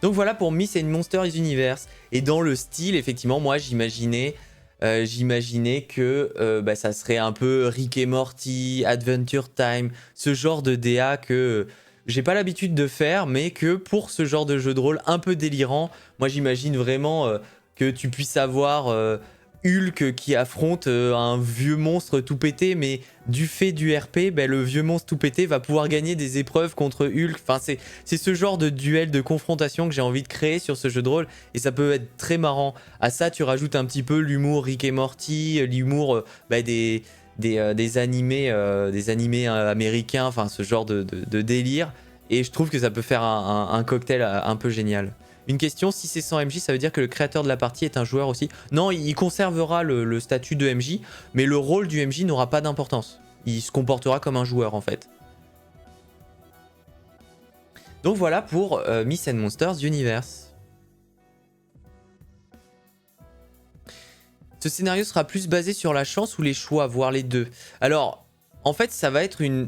Donc voilà pour Myth and Monsters Universe. Et dans le style, effectivement, moi j'imaginais que ça serait un peu Rick et Morty, Adventure Time, ce genre de DA que j'ai pas l'habitude de faire, mais que pour ce genre de jeu de rôle un peu délirant, moi j'imagine vraiment que tu puisses avoir Hulk qui affronte un vieux monstre tout pété, mais du fait du RP, le vieux monstre tout pété va pouvoir gagner des épreuves contre Hulk. Enfin, c'est ce genre de duel, de confrontation que j'ai envie de créer sur ce jeu de rôle, et ça peut être très marrant. À ça, tu rajoutes un petit peu l'humour Rick et Morty, l'humour des animés américains, enfin ce genre de délire, et je trouve que ça peut faire un cocktail un peu génial. Une question, si c'est sans MJ, ça veut dire que le créateur de la partie est un joueur aussi? Non, il conservera le statut de MJ, mais le rôle du MJ n'aura pas d'importance. Il se comportera comme un joueur en fait. Donc voilà pour Myth and Monsters Universe. Ce scénario sera plus basé sur la chance ou les choix, voire les deux. Alors, en fait, ça va être une...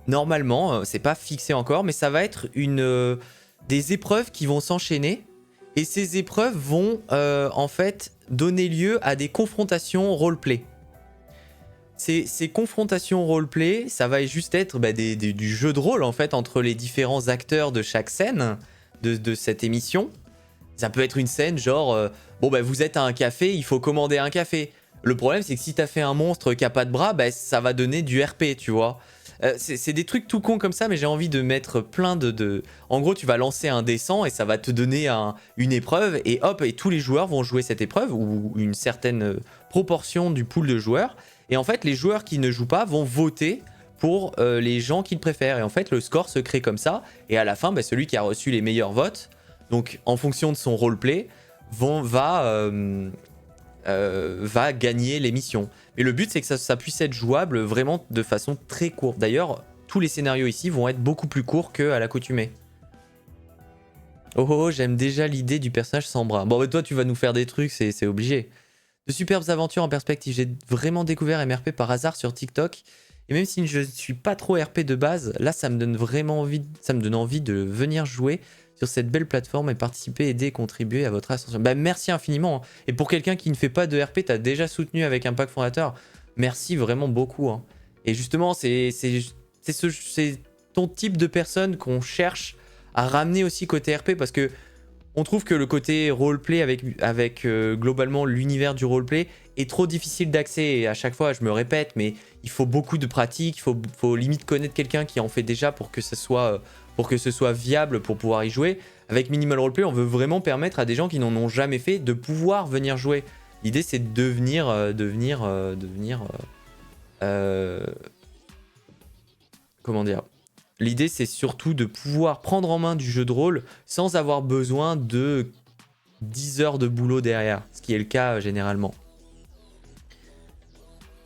Normalement, c'est pas fixé encore, mais ça va être des épreuves qui vont s'enchaîner. Et ces épreuves vont, en fait, donner lieu à des confrontations roleplay. Ces confrontations roleplay, ça va juste être du jeu de rôle, en fait, entre les différents acteurs de chaque scène de cette émission. Ça peut être une scène genre, vous êtes à un café, il faut commander un café. Le problème, c'est que si t'as fait un monstre qui a pas de bras, ça va donner du RP, tu vois. C'est des trucs tout cons comme ça, mais j'ai envie de mettre plein de... En gros, tu vas lancer un dé 100 et ça va te donner une épreuve, et hop, et tous les joueurs vont jouer cette épreuve, ou une certaine proportion du pool de joueurs. Et en fait, les joueurs qui ne jouent pas vont voter pour les gens qu'ils préfèrent. Et en fait, le score se crée comme ça, et à la fin, celui qui a reçu les meilleurs votes, donc en fonction de son roleplay, va gagner l'émission. Mais le but, c'est que ça puisse être jouable vraiment de façon très courte. D'ailleurs, tous les scénarios ici vont être beaucoup plus courts qu'à l'accoutumée. Oh, j'aime déjà l'idée du personnage sans bras. Bon, toi, tu vas nous faire des trucs, c'est obligé. De superbes aventures en perspective. J'ai vraiment découvert MRP par hasard sur TikTok. Et même si je ne suis pas trop RP de base, là, ça me donne vraiment envie, de venir jouer sur cette belle plateforme et participer, aider et contribuer à votre ascension. Merci infiniment. Et pour quelqu'un qui ne fait pas de RP, t'as déjà soutenu avec un pack fondateur. Merci vraiment beaucoup. Et justement, c'est ton type de personne qu'on cherche à ramener aussi côté RP, parce que on trouve que le côté roleplay avec globalement l'univers du roleplay est trop difficile d'accès. Et à chaque fois, je me répète, mais il faut beaucoup de pratique. Il faut limite connaître quelqu'un qui en fait déjà pour que ce soit viable pour pouvoir y jouer. Avec Minimal Roleplay, on veut vraiment permettre à des gens qui n'en ont jamais fait de pouvoir venir jouer. L'idée, c'est de devenir comment dire? L'idée, c'est surtout de pouvoir prendre en main du jeu de rôle sans avoir besoin de 10 heures de boulot derrière, ce qui est le cas généralement.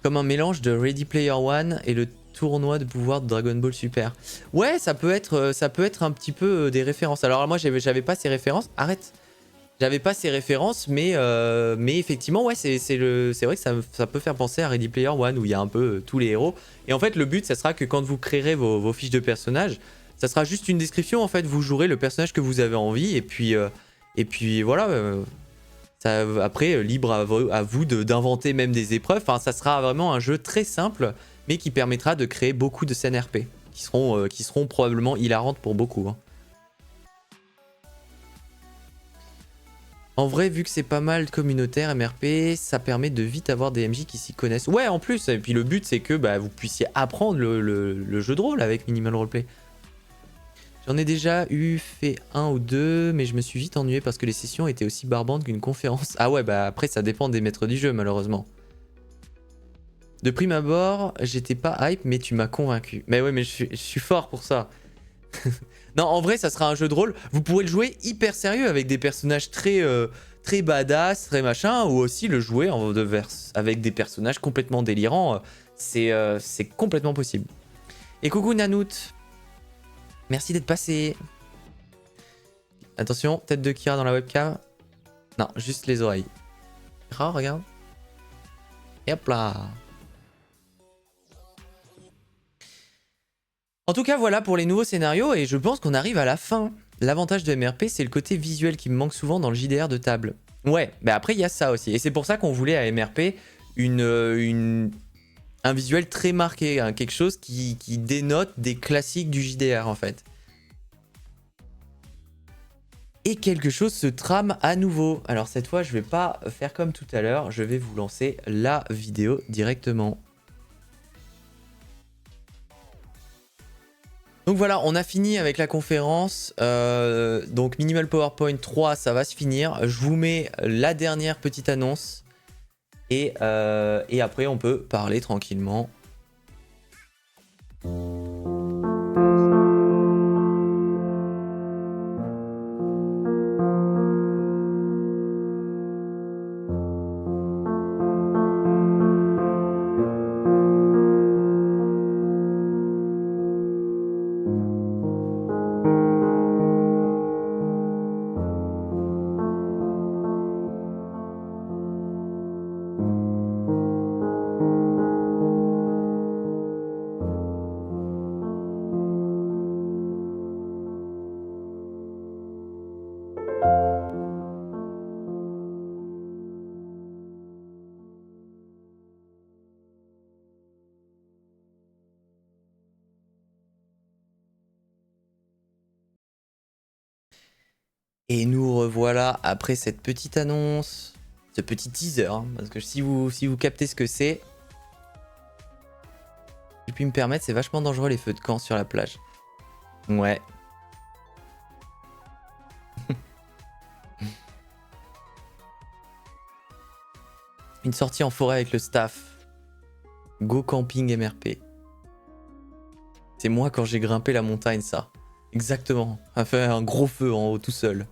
Comme un mélange de Ready Player One et le tournoi de pouvoir de Dragon Ball Super. Ouais, ça peut être un petit peu des références. Alors moi, j'avais pas ces références. Arrête. J'avais pas ces références, mais effectivement, ouais, c'est vrai que ça peut faire penser à Ready Player One, où il y a un peu tous les héros. Et en fait, le but, ça sera que quand vous créerez vos fiches de personnages, ça sera juste une description. En fait, vous jouerez le personnage que vous avez envie, et puis voilà. Après, libre à vous d'inventer même des épreuves. Enfin, ça sera vraiment un jeu très simple, mais qui permettra de créer beaucoup de scènes RP, qui seront probablement hilarantes pour beaucoup. En vrai, vu que c'est pas mal communautaire, MRP, ça permet de vite avoir des MJ qui s'y connaissent. Ouais, en plus, et puis le but, c'est que vous puissiez apprendre le jeu de rôle avec Minimal Roleplay. J'en ai déjà fait un ou deux, mais je me suis vite ennuyé parce que les sessions étaient aussi barbantes qu'une conférence. Ah ouais, après, ça dépend des maîtres du jeu, malheureusement. De prime abord, j'étais pas hype, mais tu m'as convaincu. Mais ouais, mais je suis fort pour ça. Non, en vrai, ça sera un jeu de rôle. Vous pourrez le jouer hyper sérieux avec des personnages très badass, très machin, ou aussi le jouer avec des personnages complètement délirants. C'est complètement possible. Et coucou Nanout. Merci d'être passé. Attention, tête de Kira dans la webcam. Non, juste les oreilles. Oh, regarde. Et hop là. En tout cas, voilà pour les nouveaux scénarios, et je pense qu'on arrive à la fin. L'avantage de MRP, c'est le côté visuel qui me manque souvent dans le JDR de table. Ouais, mais après, il y a ça aussi. Et c'est pour ça qu'on voulait à MRP un visuel très marqué, hein, quelque chose qui dénote des classiques du JDR en fait. Et quelque chose se trame à nouveau. Alors cette fois, je vais pas faire comme tout à l'heure, je vais vous lancer la vidéo directement. Donc voilà, on a fini avec la conférence. Donc Minimal PowerPoint 3, ça va se finir. Je vous mets la dernière petite annonce. Et après, on peut parler tranquillement. Et nous revoilà après cette petite annonce, ce petit teaser, hein, parce que si vous captez ce que c'est, je puis me permettre, c'est vachement dangereux les feux de camp sur la plage. Ouais. Une sortie en forêt avec le staff. Go camping MRP. C'est moi quand j'ai grimpé la montagne, ça. Exactement. A fait un gros feu en haut tout seul.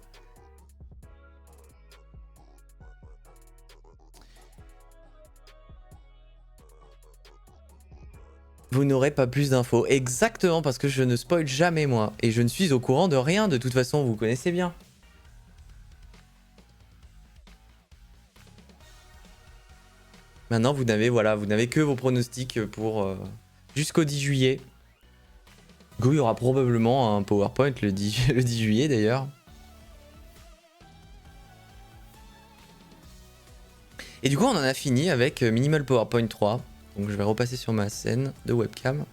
Vous n'aurez pas plus d'infos. Exactement, parce que je ne spoil jamais, moi. Et je ne suis au courant de rien, de toute façon, vous connaissez bien. Maintenant, vous n'avez que vos pronostics pour jusqu'au 10 juillet. Il y aura probablement un PowerPoint le 10 juillet, d'ailleurs. Et du coup, on en a fini avec Minimal PowerPoint 3. Donc je vais repasser sur ma scène de webcam.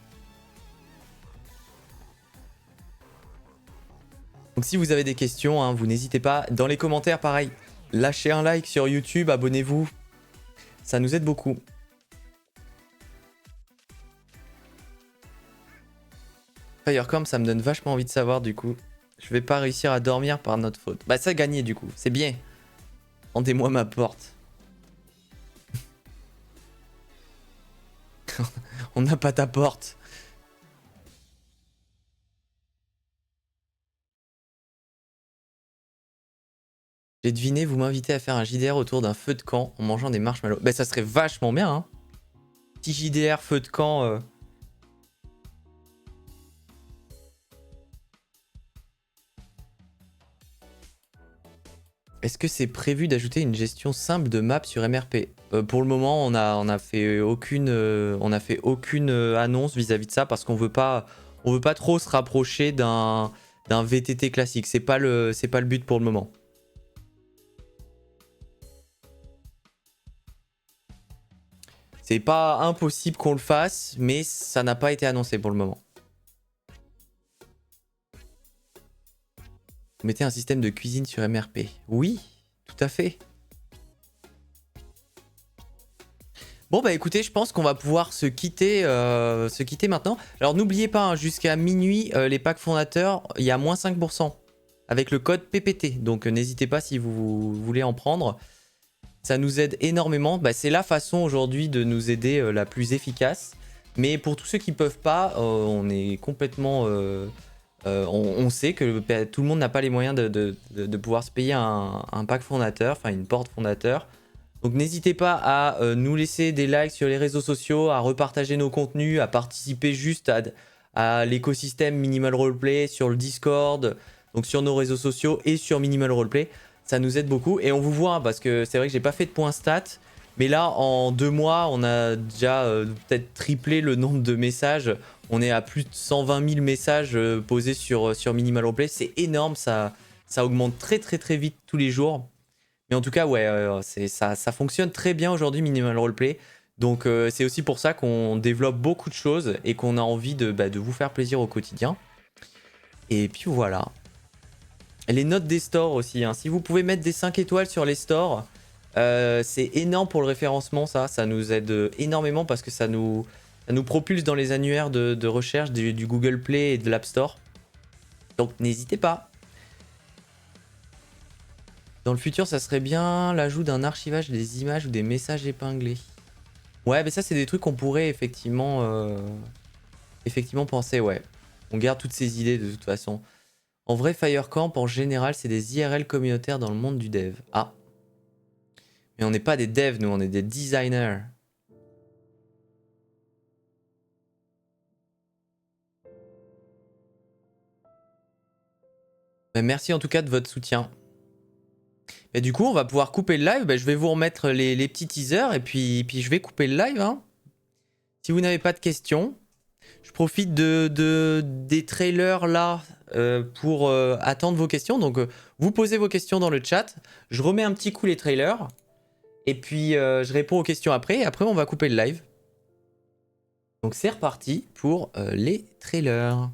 Donc si vous avez des questions, hein, vous n'hésitez pas. Dans les commentaires, pareil, lâchez un like sur YouTube, abonnez-vous. Ça nous aide beaucoup. Firecamp, ça me donne vachement envie de savoir du coup. Je vais pas réussir à dormir par notre faute. Bah ça a gagné du coup, c'est bien. Rendez-moi ma porte. On n'a pas ta porte. J'ai deviné, vous m'invitez à faire un JDR autour d'un feu de camp en mangeant des marshmallows. Bah ça serait vachement bien, hein. Petit JDR, feu de camp. Est-ce que c'est prévu d'ajouter une gestion simple de map sur MRP? Pour le moment, on a fait aucune annonce vis-à-vis de ça parce qu'on veut pas trop se rapprocher d'un VTT classique. C'est pas le but pour le moment. C'est pas impossible qu'on le fasse, mais ça n'a pas été annoncé pour le moment. Vous mettez un système de cuisine sur MRP. Oui, tout à fait. Bon bah écoutez, je pense qu'on va pouvoir se quitter maintenant. Alors n'oubliez pas, hein, jusqu'à minuit, les packs fondateurs, il y a moins 5% avec le code PPT. Donc n'hésitez pas si vous voulez en prendre. Ça nous aide énormément. Bah, c'est la façon aujourd'hui de nous aider la plus efficace. Mais pour tous ceux qui ne peuvent pas, on est complètement... on sait que tout le monde n'a pas les moyens de pouvoir se payer un pack fondateur, enfin une porte fondateur. Donc n'hésitez pas à nous laisser des likes sur les réseaux sociaux, à repartager nos contenus, à participer juste à l'écosystème Minimal Roleplay sur le Discord, donc sur nos réseaux sociaux et sur Minimal Roleplay. Ça nous aide beaucoup et on vous voit, hein, parce que c'est vrai que j'ai pas fait de points stats, mais là en 2 mois on a déjà peut-être triplé le nombre de messages. On est à plus de 120 000 messages posés sur Minimal Roleplay. C'est énorme, ça augmente très très très vite tous les jours. Mais en tout cas, ouais, ça fonctionne très bien aujourd'hui, Minimal Roleplay. Donc c'est aussi pour ça qu'on développe beaucoup de choses et qu'on a envie de vous faire plaisir au quotidien. Et puis voilà. Les notes des stores aussi, hein. Si vous pouvez mettre des 5 étoiles sur les stores, c'est énorme pour le référencement, ça nous aide énormément parce que ça nous propulse dans les annuaires de recherche du Google Play et de l'App Store. Donc n'hésitez pas. Dans le futur, ça serait bien l'ajout d'un archivage des images ou des messages épinglés. Ouais, mais ça c'est des trucs qu'on pourrait effectivement penser, ouais. On garde toutes ces idées de toute façon. En vrai, Firecamp, en général, c'est des IRL communautaires dans le monde du dev. Ah. Mais on n'est pas des devs, nous, on est des designers. Mais merci en tout cas de votre soutien. Et du coup, on va pouvoir couper le live. Bah, je vais vous remettre les petits teasers et puis je vais couper le live. Hein. Si vous n'avez pas de questions, je profite des trailers là pour attendre vos questions. Donc, vous posez vos questions dans le chat. Je remets un petit coup les trailers. Et puis, je réponds aux questions après. Et après, on va couper le live. Donc, c'est reparti pour les trailers.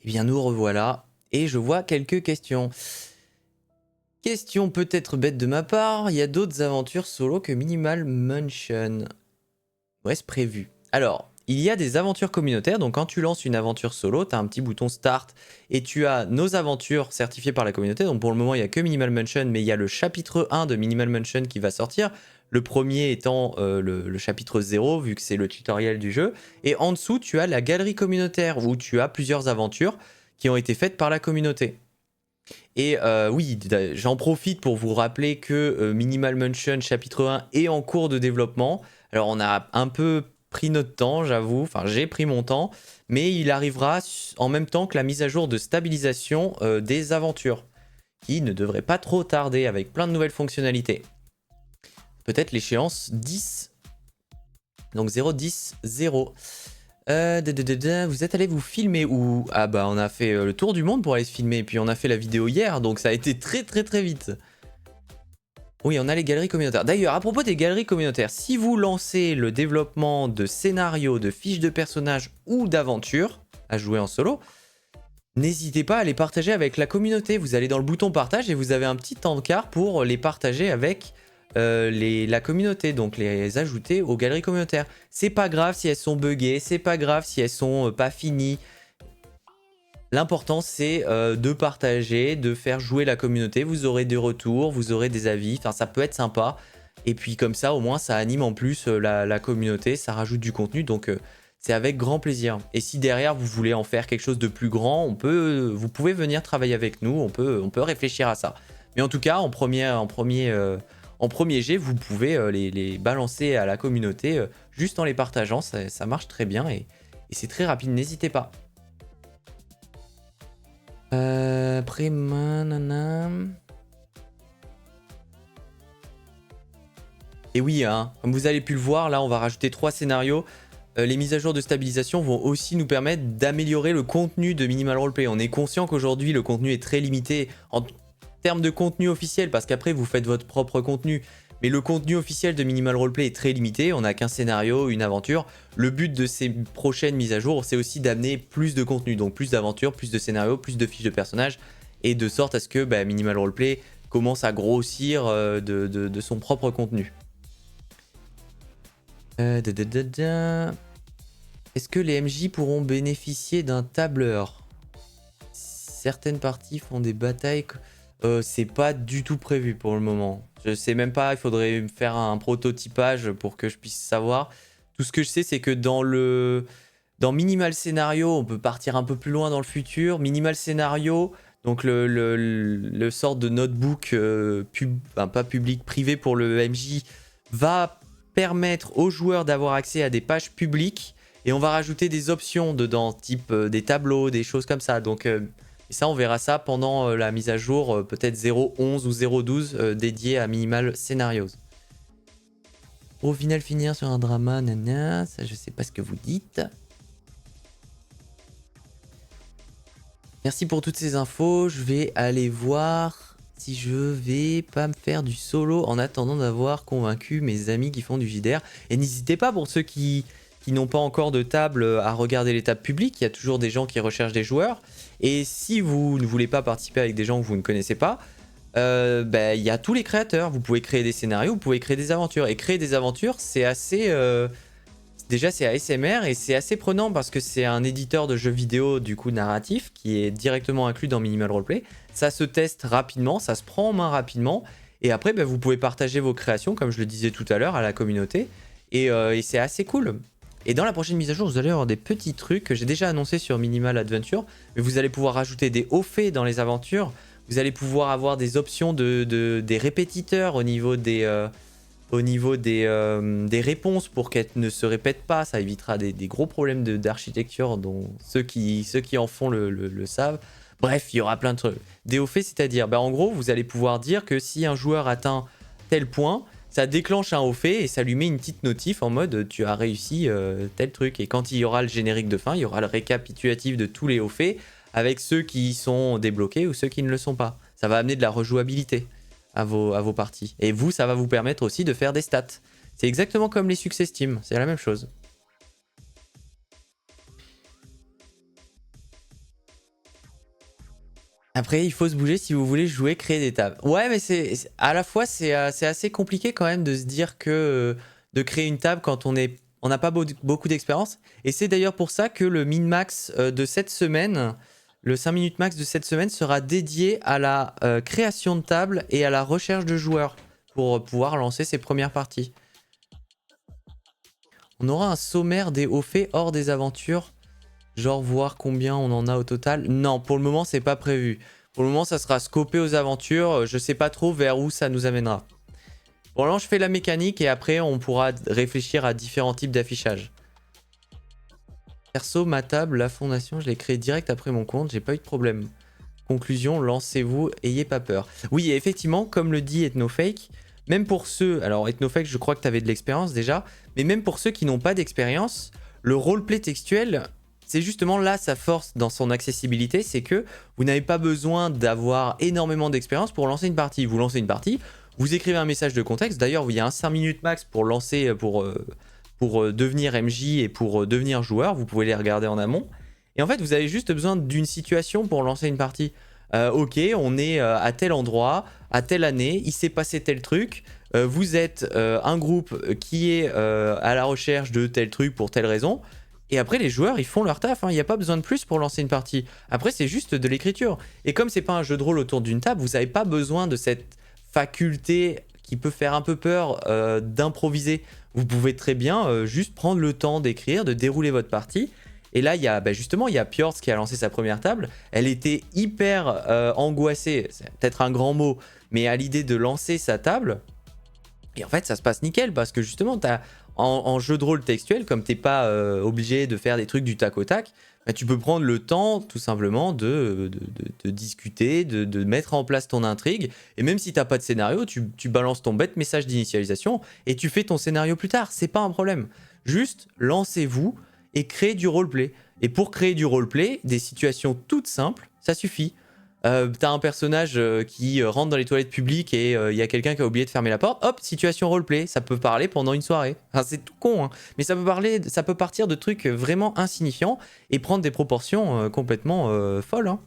Eh bien, nous revoilà. Et je vois quelques questions. Question peut-être bête de ma part. Il y a d'autres aventures solo que Minimal Mansion. Est-ce prévu? Alors, il y a des aventures communautaires. Donc, quand tu lances une aventure solo, tu as un petit bouton Start. Et tu as nos aventures certifiées par la communauté. Donc, pour le moment, il n'y a que Minimal Mansion. Mais il y a le chapitre 1 de Minimal Mansion qui va sortir. Le premier étant le chapitre 0, vu que c'est le tutoriel du jeu. Et en dessous, tu as la galerie communautaire, où tu as plusieurs aventures qui ont été faites par la communauté. Et oui, j'en profite pour vous rappeler que Minimal Mansion chapitre 1 est en cours de développement. Alors on a un peu pris notre temps, j'avoue, enfin j'ai pris mon temps, mais il arrivera en même temps que la mise à jour de stabilisation des aventures, qui ne devrait pas trop tarder avec plein de nouvelles fonctionnalités. Peut-être l'échéance 10. Donc 0, 10, 0. Vous êtes allé vous filmer où? Ah bah on a fait le tour du monde pour aller se filmer. Et puis on a fait la vidéo hier, donc ça a été très très très vite. Oui, on a les galeries communautaires. D'ailleurs, à propos des galeries communautaires, si vous lancez le développement de scénarios, de fiches de personnages ou d'aventures à jouer en solo, n'hésitez pas à les partager avec la communauté. Vous allez dans le bouton partage et vous avez un petit encart pour les partager avec la communauté, donc les ajouter aux galeries communautaires. C'est pas grave si elles sont buggées, c'est pas grave si elles sont pas finies. L'important c'est de partager, de faire jouer la communauté. Vous aurez des retours, vous aurez des avis, enfin ça peut être sympa. Et puis comme ça au moins ça anime en plus la communauté, ça rajoute du contenu, donc c'est avec grand plaisir. Et si derrière vous voulez en faire quelque chose de plus grand, vous pouvez venir travailler avec nous, on peut réfléchir à ça. Mais en tout cas en premier jet, vous pouvez les balancer à la communauté juste en les partageant, ça marche très bien et c'est très rapide, n'hésitez pas. Après, nanana. Et oui, hein, comme vous avez pu le voir, là on va rajouter 3 scénarios. Les mises à jour de stabilisation vont aussi nous permettre d'améliorer le contenu de Minimal Roleplay. On est conscient qu'aujourd'hui le contenu est très limité en termes de contenu officiel, parce qu'après vous faites votre propre contenu. Mais le contenu officiel de Minimal Roleplay est très limité, on n'a qu'un scénario, une aventure. Le but de ces prochaines mises à jour, c'est aussi d'amener plus de contenu, donc plus d'aventures, plus de scénarios, plus de fiches de personnages, et de sorte à ce que Minimal Roleplay commence à grossir de son propre contenu. Est-ce que les MJ pourront bénéficier d'un tableur? Certaines parties font des batailles... c'est pas du tout prévu pour le moment. Je sais même pas, il faudrait faire un prototypage pour que je puisse savoir. Tout ce que je sais, c'est que dans Minimal Scénario, on peut partir un peu plus loin dans le futur. Minimal Scénario, donc le sort de notebook pas public, privé pour le MJ, va permettre aux joueurs d'avoir accès à des pages publiques. Et on va rajouter des options dedans, type des tableaux, des choses comme ça. Donc... et ça, on verra ça pendant la mise à jour, peut-être 0.11 ou 0.12 dédié à Minimal Scenarios. Au final, finir sur un drama, nana, ça je sais pas ce que vous dites. Merci pour toutes ces infos. Je vais aller voir si je vais pas me faire du solo en attendant d'avoir convaincu mes amis qui font du JDR. Et n'hésitez pas, pour ceux qui n'ont pas encore de table, à regarder les tables publiques. Il y a toujours des gens qui recherchent des joueurs. Et si vous ne voulez pas participer avec des gens que vous ne connaissez pas, il y a tous les créateurs. Vous pouvez créer des scénarios, vous pouvez créer des aventures. Et créer des aventures, c'est assez... déjà, c'est ASMR et c'est assez prenant parce que c'est un éditeur de jeux vidéo du coup narratif qui est directement inclus dans Minimal Roleplay. Ça se teste rapidement, ça se prend en main rapidement. Et après, vous pouvez partager vos créations, comme je le disais tout à l'heure, à la communauté. Et c'est assez cool. Et dans la prochaine mise à jour, vous allez avoir des petits trucs que j'ai déjà annoncés sur Minimal Adventure. Mais vous allez pouvoir rajouter des hauts faits dans les aventures. Vous allez pouvoir avoir des options des répétiteurs au niveau des réponses pour qu'elles ne se répètent pas. Ça évitera des gros problèmes d'architecture dont ceux qui en font le savent. Bref, il y aura plein de trucs. Des hauts faits, c'est-à-dire, en gros, vous allez pouvoir dire que si un joueur atteint tel point... ça déclenche un haut fait et ça lui met une petite notif en mode tu as réussi tel truc. Et quand il y aura le générique de fin, il y aura le récapitulatif de tous les hauts faits avec ceux qui sont débloqués ou ceux qui ne le sont pas. Ça va amener de la rejouabilité à vos parties. Et vous, ça va vous permettre aussi de faire des stats. C'est exactement comme les succès Steam, c'est la même chose. Après, il faut se bouger si vous voulez jouer, créer des tables. Ouais, mais à la fois, c'est assez compliqué quand même de se dire que de créer une table quand on n'a pas beaucoup d'expérience. Et c'est d'ailleurs pour ça que le min-max de cette semaine, le 5 minutes max de cette semaine sera dédié à la création de table et à la recherche de joueurs pour pouvoir lancer ses premières parties. On aura un sommaire des hauts faits hors des aventures. Genre voir combien on en a au total. Non, pour le moment, c'est pas prévu. Pour le moment, ça sera scopé aux aventures. Je sais pas trop vers où ça nous amènera. Bon, là, je fais la mécanique et après, on pourra réfléchir à différents types d'affichage. Perso, ma table, la fondation, je l'ai créée direct après mon compte. J'ai pas eu de problème. Conclusion, lancez-vous, ayez pas peur. Oui, et effectivement, comme le dit Ethnofake, même pour ceux... Alors, Ethnofake, je crois que tu avais de l'expérience déjà. Mais même pour ceux qui n'ont pas d'expérience, le roleplay textuel... c'est justement là sa force dans son accessibilité, c'est que vous n'avez pas besoin d'avoir énormément d'expérience pour lancer une partie. Vous lancez une partie, vous écrivez un message de contexte. D'ailleurs, il y a un 5 minutes max pour lancer, pour devenir MJ et pour devenir joueur. Vous pouvez les regarder en amont. Et en fait, vous avez juste besoin d'une situation pour lancer une partie. Ok, on est à tel endroit, à telle année, il s'est passé tel truc. Vous êtes un groupe qui est à la recherche de tel truc pour telle raison. Et après, les joueurs, ils font leur taf. Il n'y a pas besoin de plus pour lancer une partie. Après, c'est juste de l'écriture. Et comme c'est pas un jeu de rôle autour d'une table, vous n'avez pas besoin de cette faculté qui peut faire un peu peur d'improviser. Vous pouvez très bien juste prendre le temps d'écrire, de dérouler votre partie. Et là, justement, il y a Pjorz qui a lancé sa première table. Elle était hyper angoissée, c'est peut-être un grand mot, mais à l'idée de lancer sa table. Et en fait, ça se passe nickel parce que justement, en jeu de rôle textuel, comme t'es pas obligé de faire des trucs du tac au tac, bah, tu peux prendre le temps tout simplement de discuter, de mettre en place ton intrigue. Et même si t'as pas de scénario, tu balances ton bête message d'initialisation et tu fais ton scénario plus tard. C'est pas un problème. Juste lancez-vous et créez du roleplay. Et pour créer du roleplay, des situations toutes simples, ça suffit. T'as un personnage qui rentre dans les toilettes publiques et il y a quelqu'un qui a oublié de fermer la porte, hop, situation roleplay, ça peut parler pendant une soirée. Enfin, c'est tout con, hein, mais ça peut partir de trucs vraiment insignifiants et prendre des proportions complètement folles. Hein.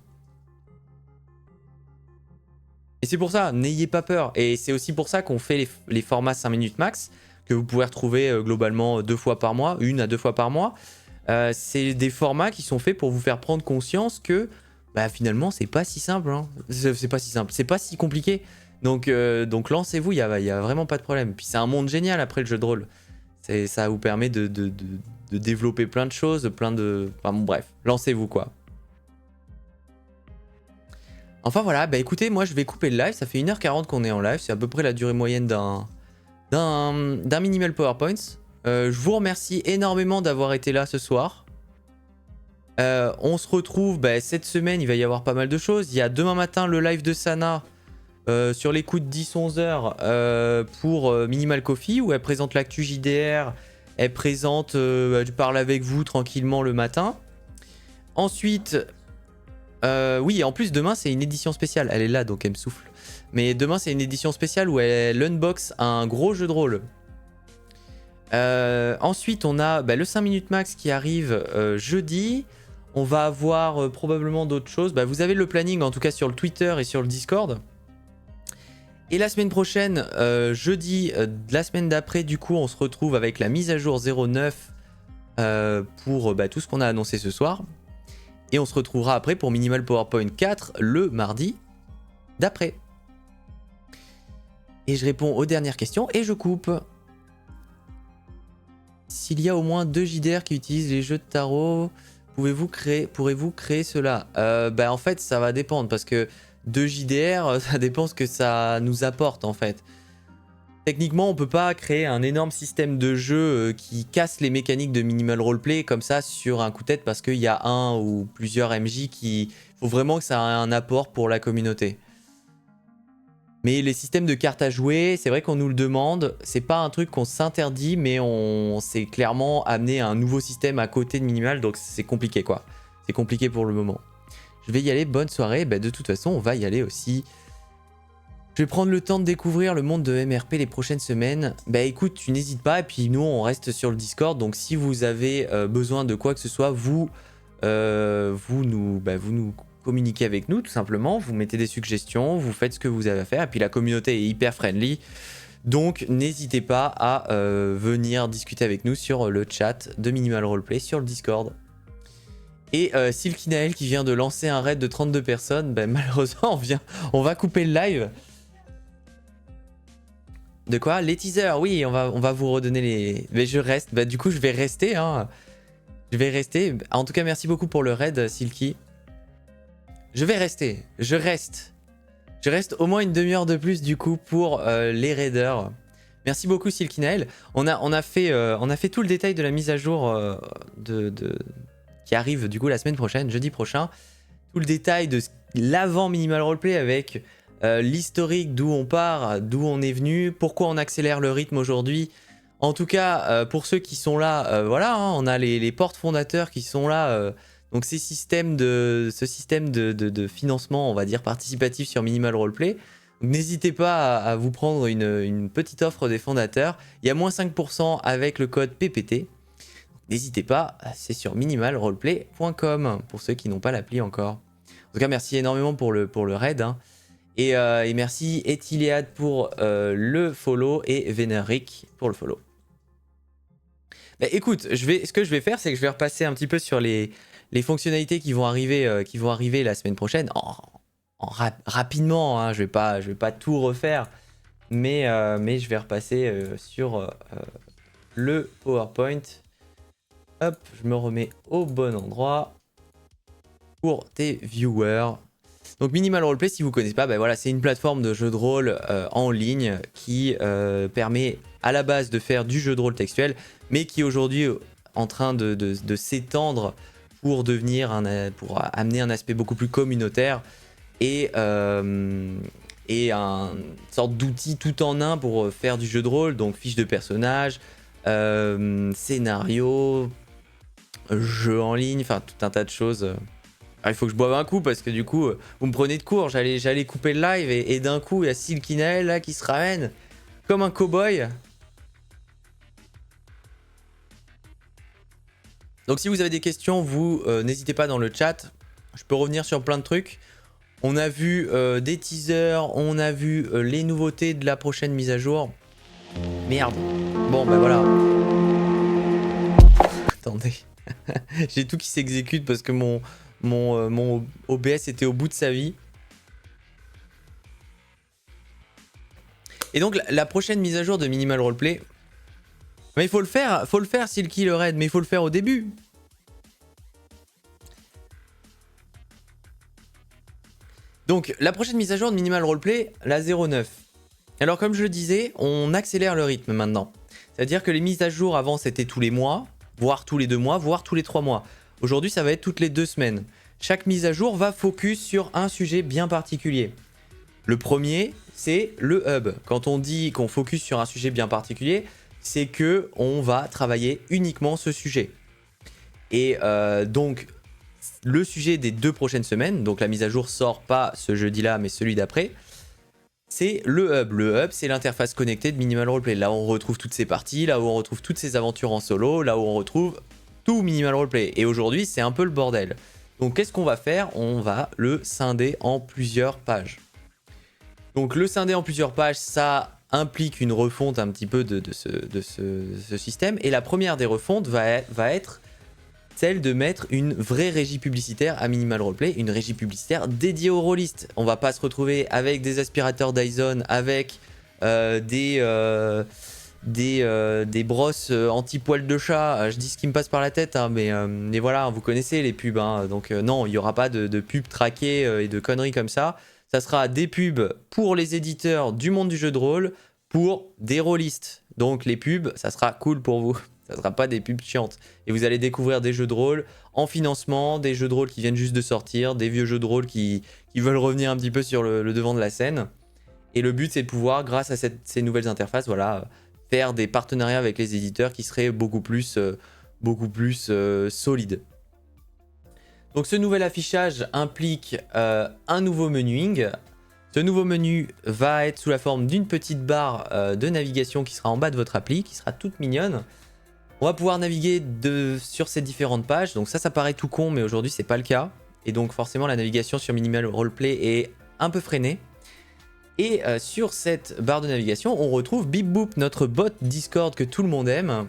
Et c'est pour ça, n'ayez pas peur. Et c'est aussi pour ça qu'on fait les formats 5 minutes max, que vous pouvez retrouver globalement 2 fois par mois, 1 à 2 fois par mois. C'est des formats qui sont faits pour vous faire prendre conscience que bah, finalement c'est pas si simple, hein. C'est pas si simple, c'est pas si compliqué. Donc lancez-vous, il y a vraiment pas de problème. Puis c'est un monde génial après le jeu de rôle. Ça vous permet de développer plein de choses, Enfin bon, bref, lancez-vous quoi. Enfin voilà, bah écoutez, moi je vais couper le live, ça fait 1h40 qu'on est en live, c'est à peu près la durée moyenne d'un minimal PowerPoint. Je vous remercie énormément d'avoir été là ce soir. On se retrouve cette semaine, il va y avoir pas mal de choses. Il y a demain matin le live de Sana sur les coups de 10-11 heures pour Minimal Coffee où elle présente l'actu JDR. Elle présente, je parle avec vous tranquillement le matin. Ensuite, oui, en plus demain c'est une édition spéciale. Elle est là donc elle me souffle. Mais demain c'est une édition spéciale où elle unbox un gros jeu de rôle. Ensuite on a le 5 minutes max qui arrive jeudi. On va avoir probablement d'autres choses. Vous avez le planning en tout cas sur le Twitter et sur le Discord. Et la semaine prochaine, jeudi de la semaine d'après, du coup, on se retrouve avec la mise à jour 09 pour tout ce qu'on a annoncé ce soir. Et on se retrouvera après pour Minimal PowerPoint 4 le mardi d'après. Et je réponds aux dernières questions et je coupe. S'il y a au moins 2 JDR qui utilisent les jeux de tarot... pourrez-vous créer cela en fait, ça va dépendre parce que 2 JDR, ça dépend ce que ça nous apporte en fait. Techniquement, on peut pas créer un énorme système de jeu qui casse les mécaniques de minimal roleplay comme ça sur un coup de tête parce qu'il y a un ou plusieurs MJ qui... faut vraiment que ça ait un apport pour la communauté. Mais les systèmes de cartes à jouer, c'est vrai qu'on nous le demande. C'est pas un truc qu'on s'interdit, mais on s'est clairement amené à un nouveau système à côté de Minimal, donc c'est compliqué quoi. C'est compliqué pour le moment. Je vais y aller, bonne soirée. De toute façon, on va y aller aussi. Je vais prendre le temps de découvrir le monde de MRP les prochaines semaines. Écoute, tu n'hésites pas, et puis nous, on reste sur le Discord, donc si vous avez besoin de quoi que ce soit, vous nous communiquez avec nous tout simplement, vous mettez des suggestions, vous faites ce que vous avez à faire, et puis la communauté est hyper friendly, donc n'hésitez pas à venir discuter avec nous sur le chat de Minimal Roleplay sur le Discord. Et Silky Nael qui vient de lancer un raid de 32 personnes, malheureusement on va couper le live. De quoi? Les teasers, oui, on va vous redonner les... Mais je reste, du coup je vais rester, hein. Je vais rester. En tout cas, merci beaucoup pour le raid, Silky. Je vais rester. Je reste au moins une demi-heure de plus du coup pour les raiders. Merci beaucoup Silky Nail. On a fait tout le détail de la mise à jour qui arrive du coup la semaine prochaine, jeudi prochain. Tout le détail de l'avant Minimal Roleplay avec l'historique, d'où on part, d'où on est venu, pourquoi on accélère le rythme aujourd'hui. En tout cas, pour ceux qui sont là, voilà, hein, on a les portes fondateurs qui sont là. Donc ce système de financement, on va dire, participatif sur Minimal Roleplay. N'hésitez pas à vous prendre une petite offre des fondateurs. Il y a moins 5% avec le code PPT. N'hésitez pas, c'est sur minimalroleplay.com pour ceux qui n'ont pas l'appli encore. En tout cas, merci énormément pour le raid. Hein. Et merci Etiléade pour le follow et Vénéric pour le follow. Écoute, ce que je vais faire, c'est que je vais repasser un petit peu sur les fonctionnalités qui vont arriver la semaine prochaine. Rapidement, hein, je vais pas tout refaire, mais je vais repasser sur le PowerPoint. Hop, je me remets au bon endroit pour tes viewers. Donc Minimal Roleplay, si vous ne connaissez pas, ben voilà, c'est une plateforme de jeu de rôle en ligne qui permet à la base de faire du jeu de rôle textuel, mais qui est aujourd'hui en train de s'étendre pour pour amener un aspect beaucoup plus communautaire et une sorte d'outil tout en un pour faire du jeu de rôle, donc fiches de personnages, scénario, jeu en ligne, enfin tout un tas de choses. Alors, il faut que je boive un coup parce que du coup, vous me prenez de court, j'allais couper le live et d'un coup, il y a Silky Nael là qui se ramène comme un cow-boy. Donc si vous avez des questions, vous n'hésitez pas dans le chat. Je peux revenir sur plein de trucs. On a vu des teasers, on a vu les nouveautés de la prochaine mise à jour. Merde. Bon, ben voilà. Attendez. J'ai tout qui s'exécute parce que mon OBS était au bout de sa vie. Et donc la prochaine mise à jour de Minimal Roleplay, mais il faut le faire Silky le raid, mais il faut le faire au début. Donc la prochaine mise à jour de Minimal Roleplay, la 09. Alors comme je le disais, on accélère le rythme maintenant. C'est-à-dire que les mises à jour avant c'était tous les mois, voire tous les 2 mois, voire tous les 3 mois. Aujourd'hui ça va être toutes les 2 semaines. Chaque mise à jour va focus sur un sujet bien particulier. Le premier, c'est le hub. Quand on dit qu'on focus sur un sujet bien particulier, c'est que on va travailler uniquement ce sujet. Et donc, le sujet des 2 prochaines semaines, donc la mise à jour sort pas ce jeudi-là, mais celui d'après, c'est le hub. Le hub, c'est l'interface connectée de Minimal Roleplay. Là où on retrouve toutes ces parties, là où on retrouve toutes ces aventures en solo, là où on retrouve tout Minimal Roleplay. Et aujourd'hui, c'est un peu le bordel. Donc, qu'est-ce qu'on va faire? On va le scinder en plusieurs pages. Donc le scinder en plusieurs pages, ça implique une refonte un petit peu de ce système. Et la première des refontes va être celle de mettre une vraie régie publicitaire à Minimal Roleplay, une régie publicitaire dédiée aux rôlistes. On va pas se retrouver avec des aspirateurs Dyson, avec des brosses anti-poil de chat. Je dis ce qui me passe par la tête, hein, mais voilà, vous connaissez les pubs. Hein, donc non, il n'y aura pas de pubs traquées et de conneries comme ça. Ça sera des pubs pour les éditeurs du monde du jeu de rôle, pour des rôlistes. Donc les pubs, ça sera cool pour vous. Ça ne sera pas des pubs chiantes. Et vous allez découvrir des jeux de rôle en financement, des jeux de rôle qui viennent juste de sortir, des vieux jeux de rôle qui veulent revenir un petit peu sur le devant de la scène. Et le but, c'est de pouvoir, grâce à ces nouvelles interfaces, voilà, faire des partenariats avec les éditeurs qui seraient beaucoup plus solides. Donc ce nouvel affichage implique un nouveau menuing. Ce nouveau menu va être sous la forme d'une petite barre de navigation qui sera en bas de votre appli, qui sera toute mignonne. On va pouvoir naviguer sur ces différentes pages. Donc ça paraît tout con, mais aujourd'hui c'est pas le cas. Et donc forcément la navigation sur Minimal Roleplay est un peu freinée. Et sur cette barre de navigation, on retrouve Bip Boop, notre bot Discord que tout le monde aime.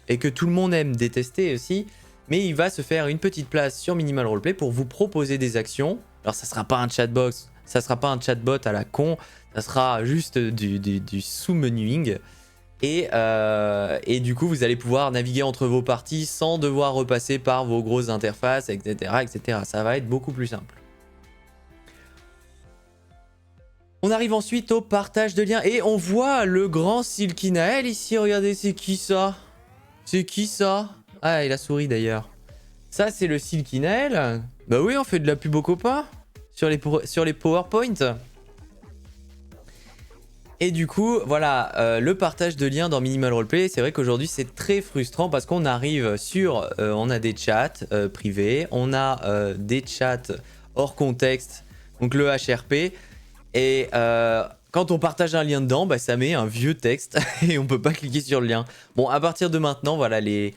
Et que tout le monde aime détester aussi. Mais il va se faire une petite place sur Minimal Roleplay pour vous proposer des actions. Alors ça sera pas un chatbox, ça sera pas un chatbot à la con, ça sera juste du sous-menuing. Et du coup, vous allez pouvoir naviguer entre vos parties sans devoir repasser par vos grosses interfaces, etc., etc. Ça va être beaucoup plus simple. On arrive ensuite au partage de liens et on voit le grand Silky Nael ici. Regardez, c'est qui ça? C'est qui ça? Ah, il a souri d'ailleurs. Ça, c'est le Silky Nael. Bah oui, on fait de la pub aux copains sur les PowerPoint. Et du coup, voilà, le partage de liens dans Minimal Roleplay, c'est vrai qu'aujourd'hui, c'est très frustrant parce qu'on arrive sur... on a des chats privés, on a des chats hors contexte, donc le HRP. Et quand on partage un lien dedans, bah, ça met un vieux texte et on peut pas cliquer sur le lien. Bon, à partir de maintenant, voilà, les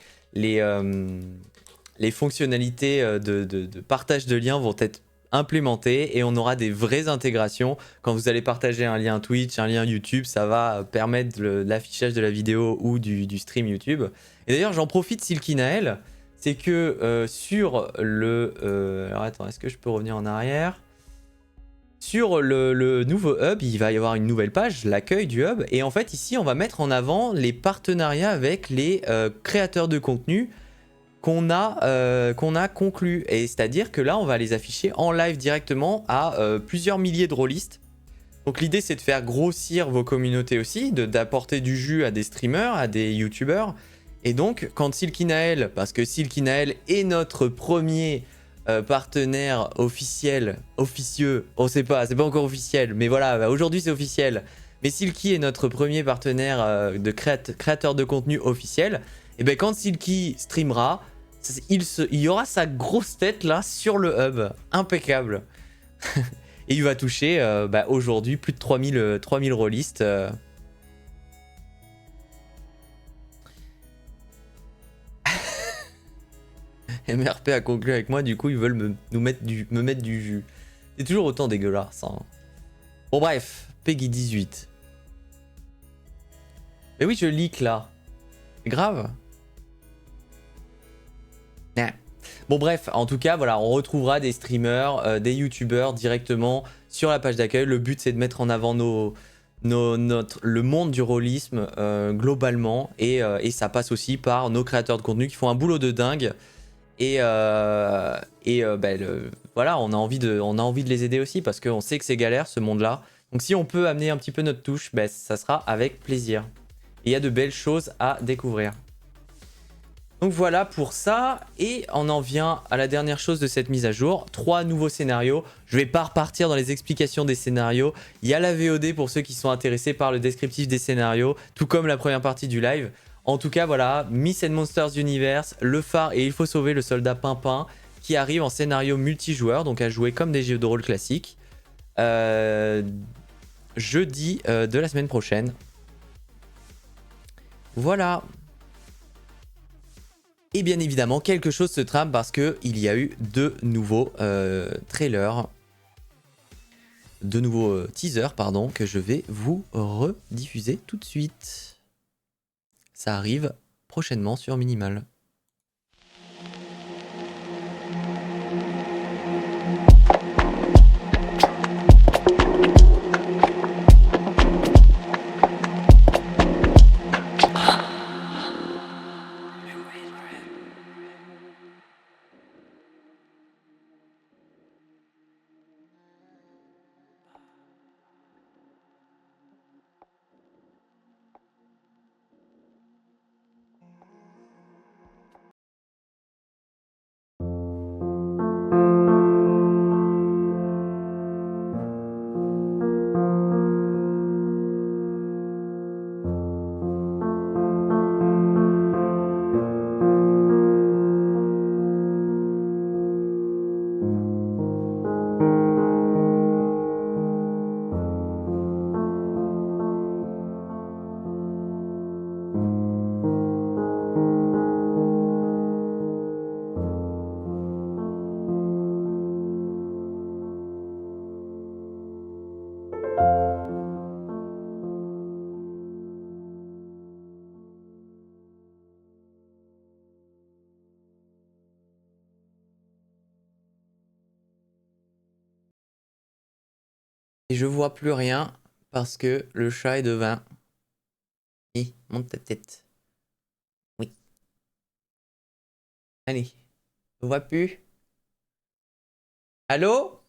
fonctionnalités de partage de liens vont être implémentées et on aura des vraies intégrations. Quand vous allez partager un lien Twitch, un lien YouTube, ça va permettre l'affichage de la vidéo ou du stream YouTube. Et d'ailleurs, j'en profite, Silky Nael, c'est que sur le... alors attends, est-ce que je peux revenir en arrière ? Sur le nouveau hub, il va y avoir une nouvelle page, l'accueil du hub. Et en fait, ici, on va mettre en avant les partenariats avec les créateurs de contenu qu'on a conclu. Et c'est-à-dire que là, on va les afficher en live directement à plusieurs milliers de rôlistes. Donc l'idée, c'est de faire grossir vos communautés aussi, d'apporter du jus à des streamers, à des youtubeurs. Et donc, quand Silky Nael, parce que Silky Nael est notre premier partenaire officiel, officieux, on sait pas, c'est pas encore officiel, mais voilà, bah, aujourd'hui c'est officiel. Mais Silky est notre premier partenaire de créateur de contenu officiel. Et ben quand Silky streamera, il y aura sa grosse tête là sur le hub, impeccable. Et il va toucher bah, aujourd'hui plus de 3000 rôlistes. MRP a conclu avec moi, du coup ils veulent me mettre du jus. C'est toujours autant dégueulasse. Hein. Bon bref, Peggy 18. Mais oui, je leak là. C'est grave. Nah. Bon bref, en tout cas, voilà, on retrouvera des streamers, des youtubeurs directement sur la page d'accueil. Le but, c'est de mettre en avant le monde du rôlisme globalement. Et ça passe aussi par nos créateurs de contenu qui font un boulot de dingue. Voilà, on a envie de les aider aussi parce qu'on sait que c'est galère ce monde-là. Donc si on peut amener un petit peu notre touche, bah, ça sera avec plaisir. Il y a de belles choses à découvrir. Donc voilà pour ça, et on en vient à la dernière chose de cette mise à jour, 3 nouveaux scénarios. Je vais pas repartir dans les explications des scénarios, il y a la VOD pour ceux qui sont intéressés par le descriptif des scénarios, tout comme la première partie du live. En tout cas voilà, Myths and Monsters Universe, Le Phare et Il faut sauver le soldat Pimpin, qui arrive en scénario multijoueur, donc à jouer comme des jeux de rôle classiques, jeudi de la semaine prochaine. Voilà. Et bien évidemment, quelque chose se trame parce qu'il y a eu 2 nouveaux trailers, 2 nouveaux teasers, pardon, que je vais vous rediffuser tout de suite. Ça arrive prochainement sur Minimal. Et je vois plus rien parce que le chat est devant. Et monte ta tête. Oui. Allez. Je vois plus. Allô?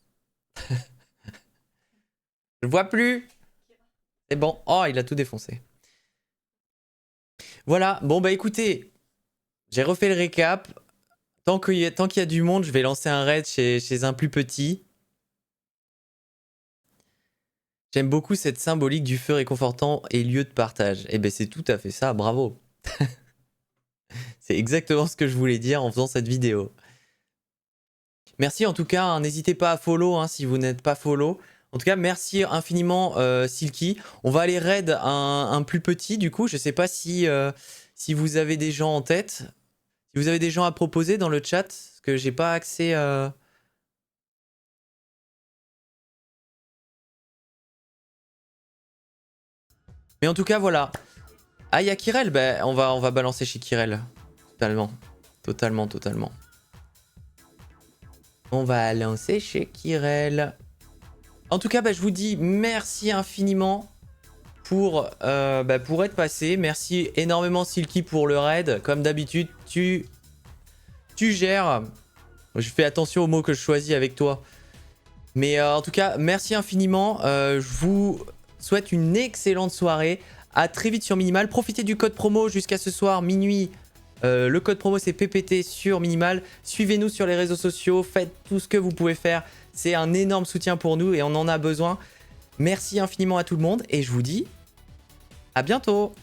Je vois plus. C'est bon. Oh, il a tout défoncé. Voilà. Bon, bah écoutez. J'ai refait le récap. Tant qu'il y a du monde, je vais lancer un raid chez un plus petit. J'aime beaucoup cette symbolique du feu réconfortant et lieu de partage. Et ben c'est tout à fait ça, bravo. C'est exactement ce que je voulais dire en faisant cette vidéo. Merci en tout cas, hein, n'hésitez pas à follow hein, si vous n'êtes pas follow. En tout cas, merci infiniment Silky. On va aller raid un plus petit du coup. Je sais pas si vous avez des gens en tête. Si vous avez des gens à proposer dans le chat, parce que j'ai pas accès... Mais en tout cas, voilà. Ah, il y a Kirel, ben, on va balancer chez Kirel. Totalement. Totalement. On va lancer chez Kirel. En tout cas, bah, je vous dis merci infiniment pour être passé. Merci énormément Silky pour le raid. Comme d'habitude, tu Tu gères. Je fais attention aux mots que je choisis avec toi. Mais en tout cas, merci infiniment. Je vous souhaite une excellente soirée. À très vite sur Minimal. Profitez du code promo jusqu'à ce soir, minuit. Le code promo, c'est PPT sur Minimal. Suivez-nous sur les réseaux sociaux. Faites tout ce que vous pouvez faire. C'est un énorme soutien pour nous et on en a besoin. Merci infiniment à tout le monde et je vous dis à bientôt.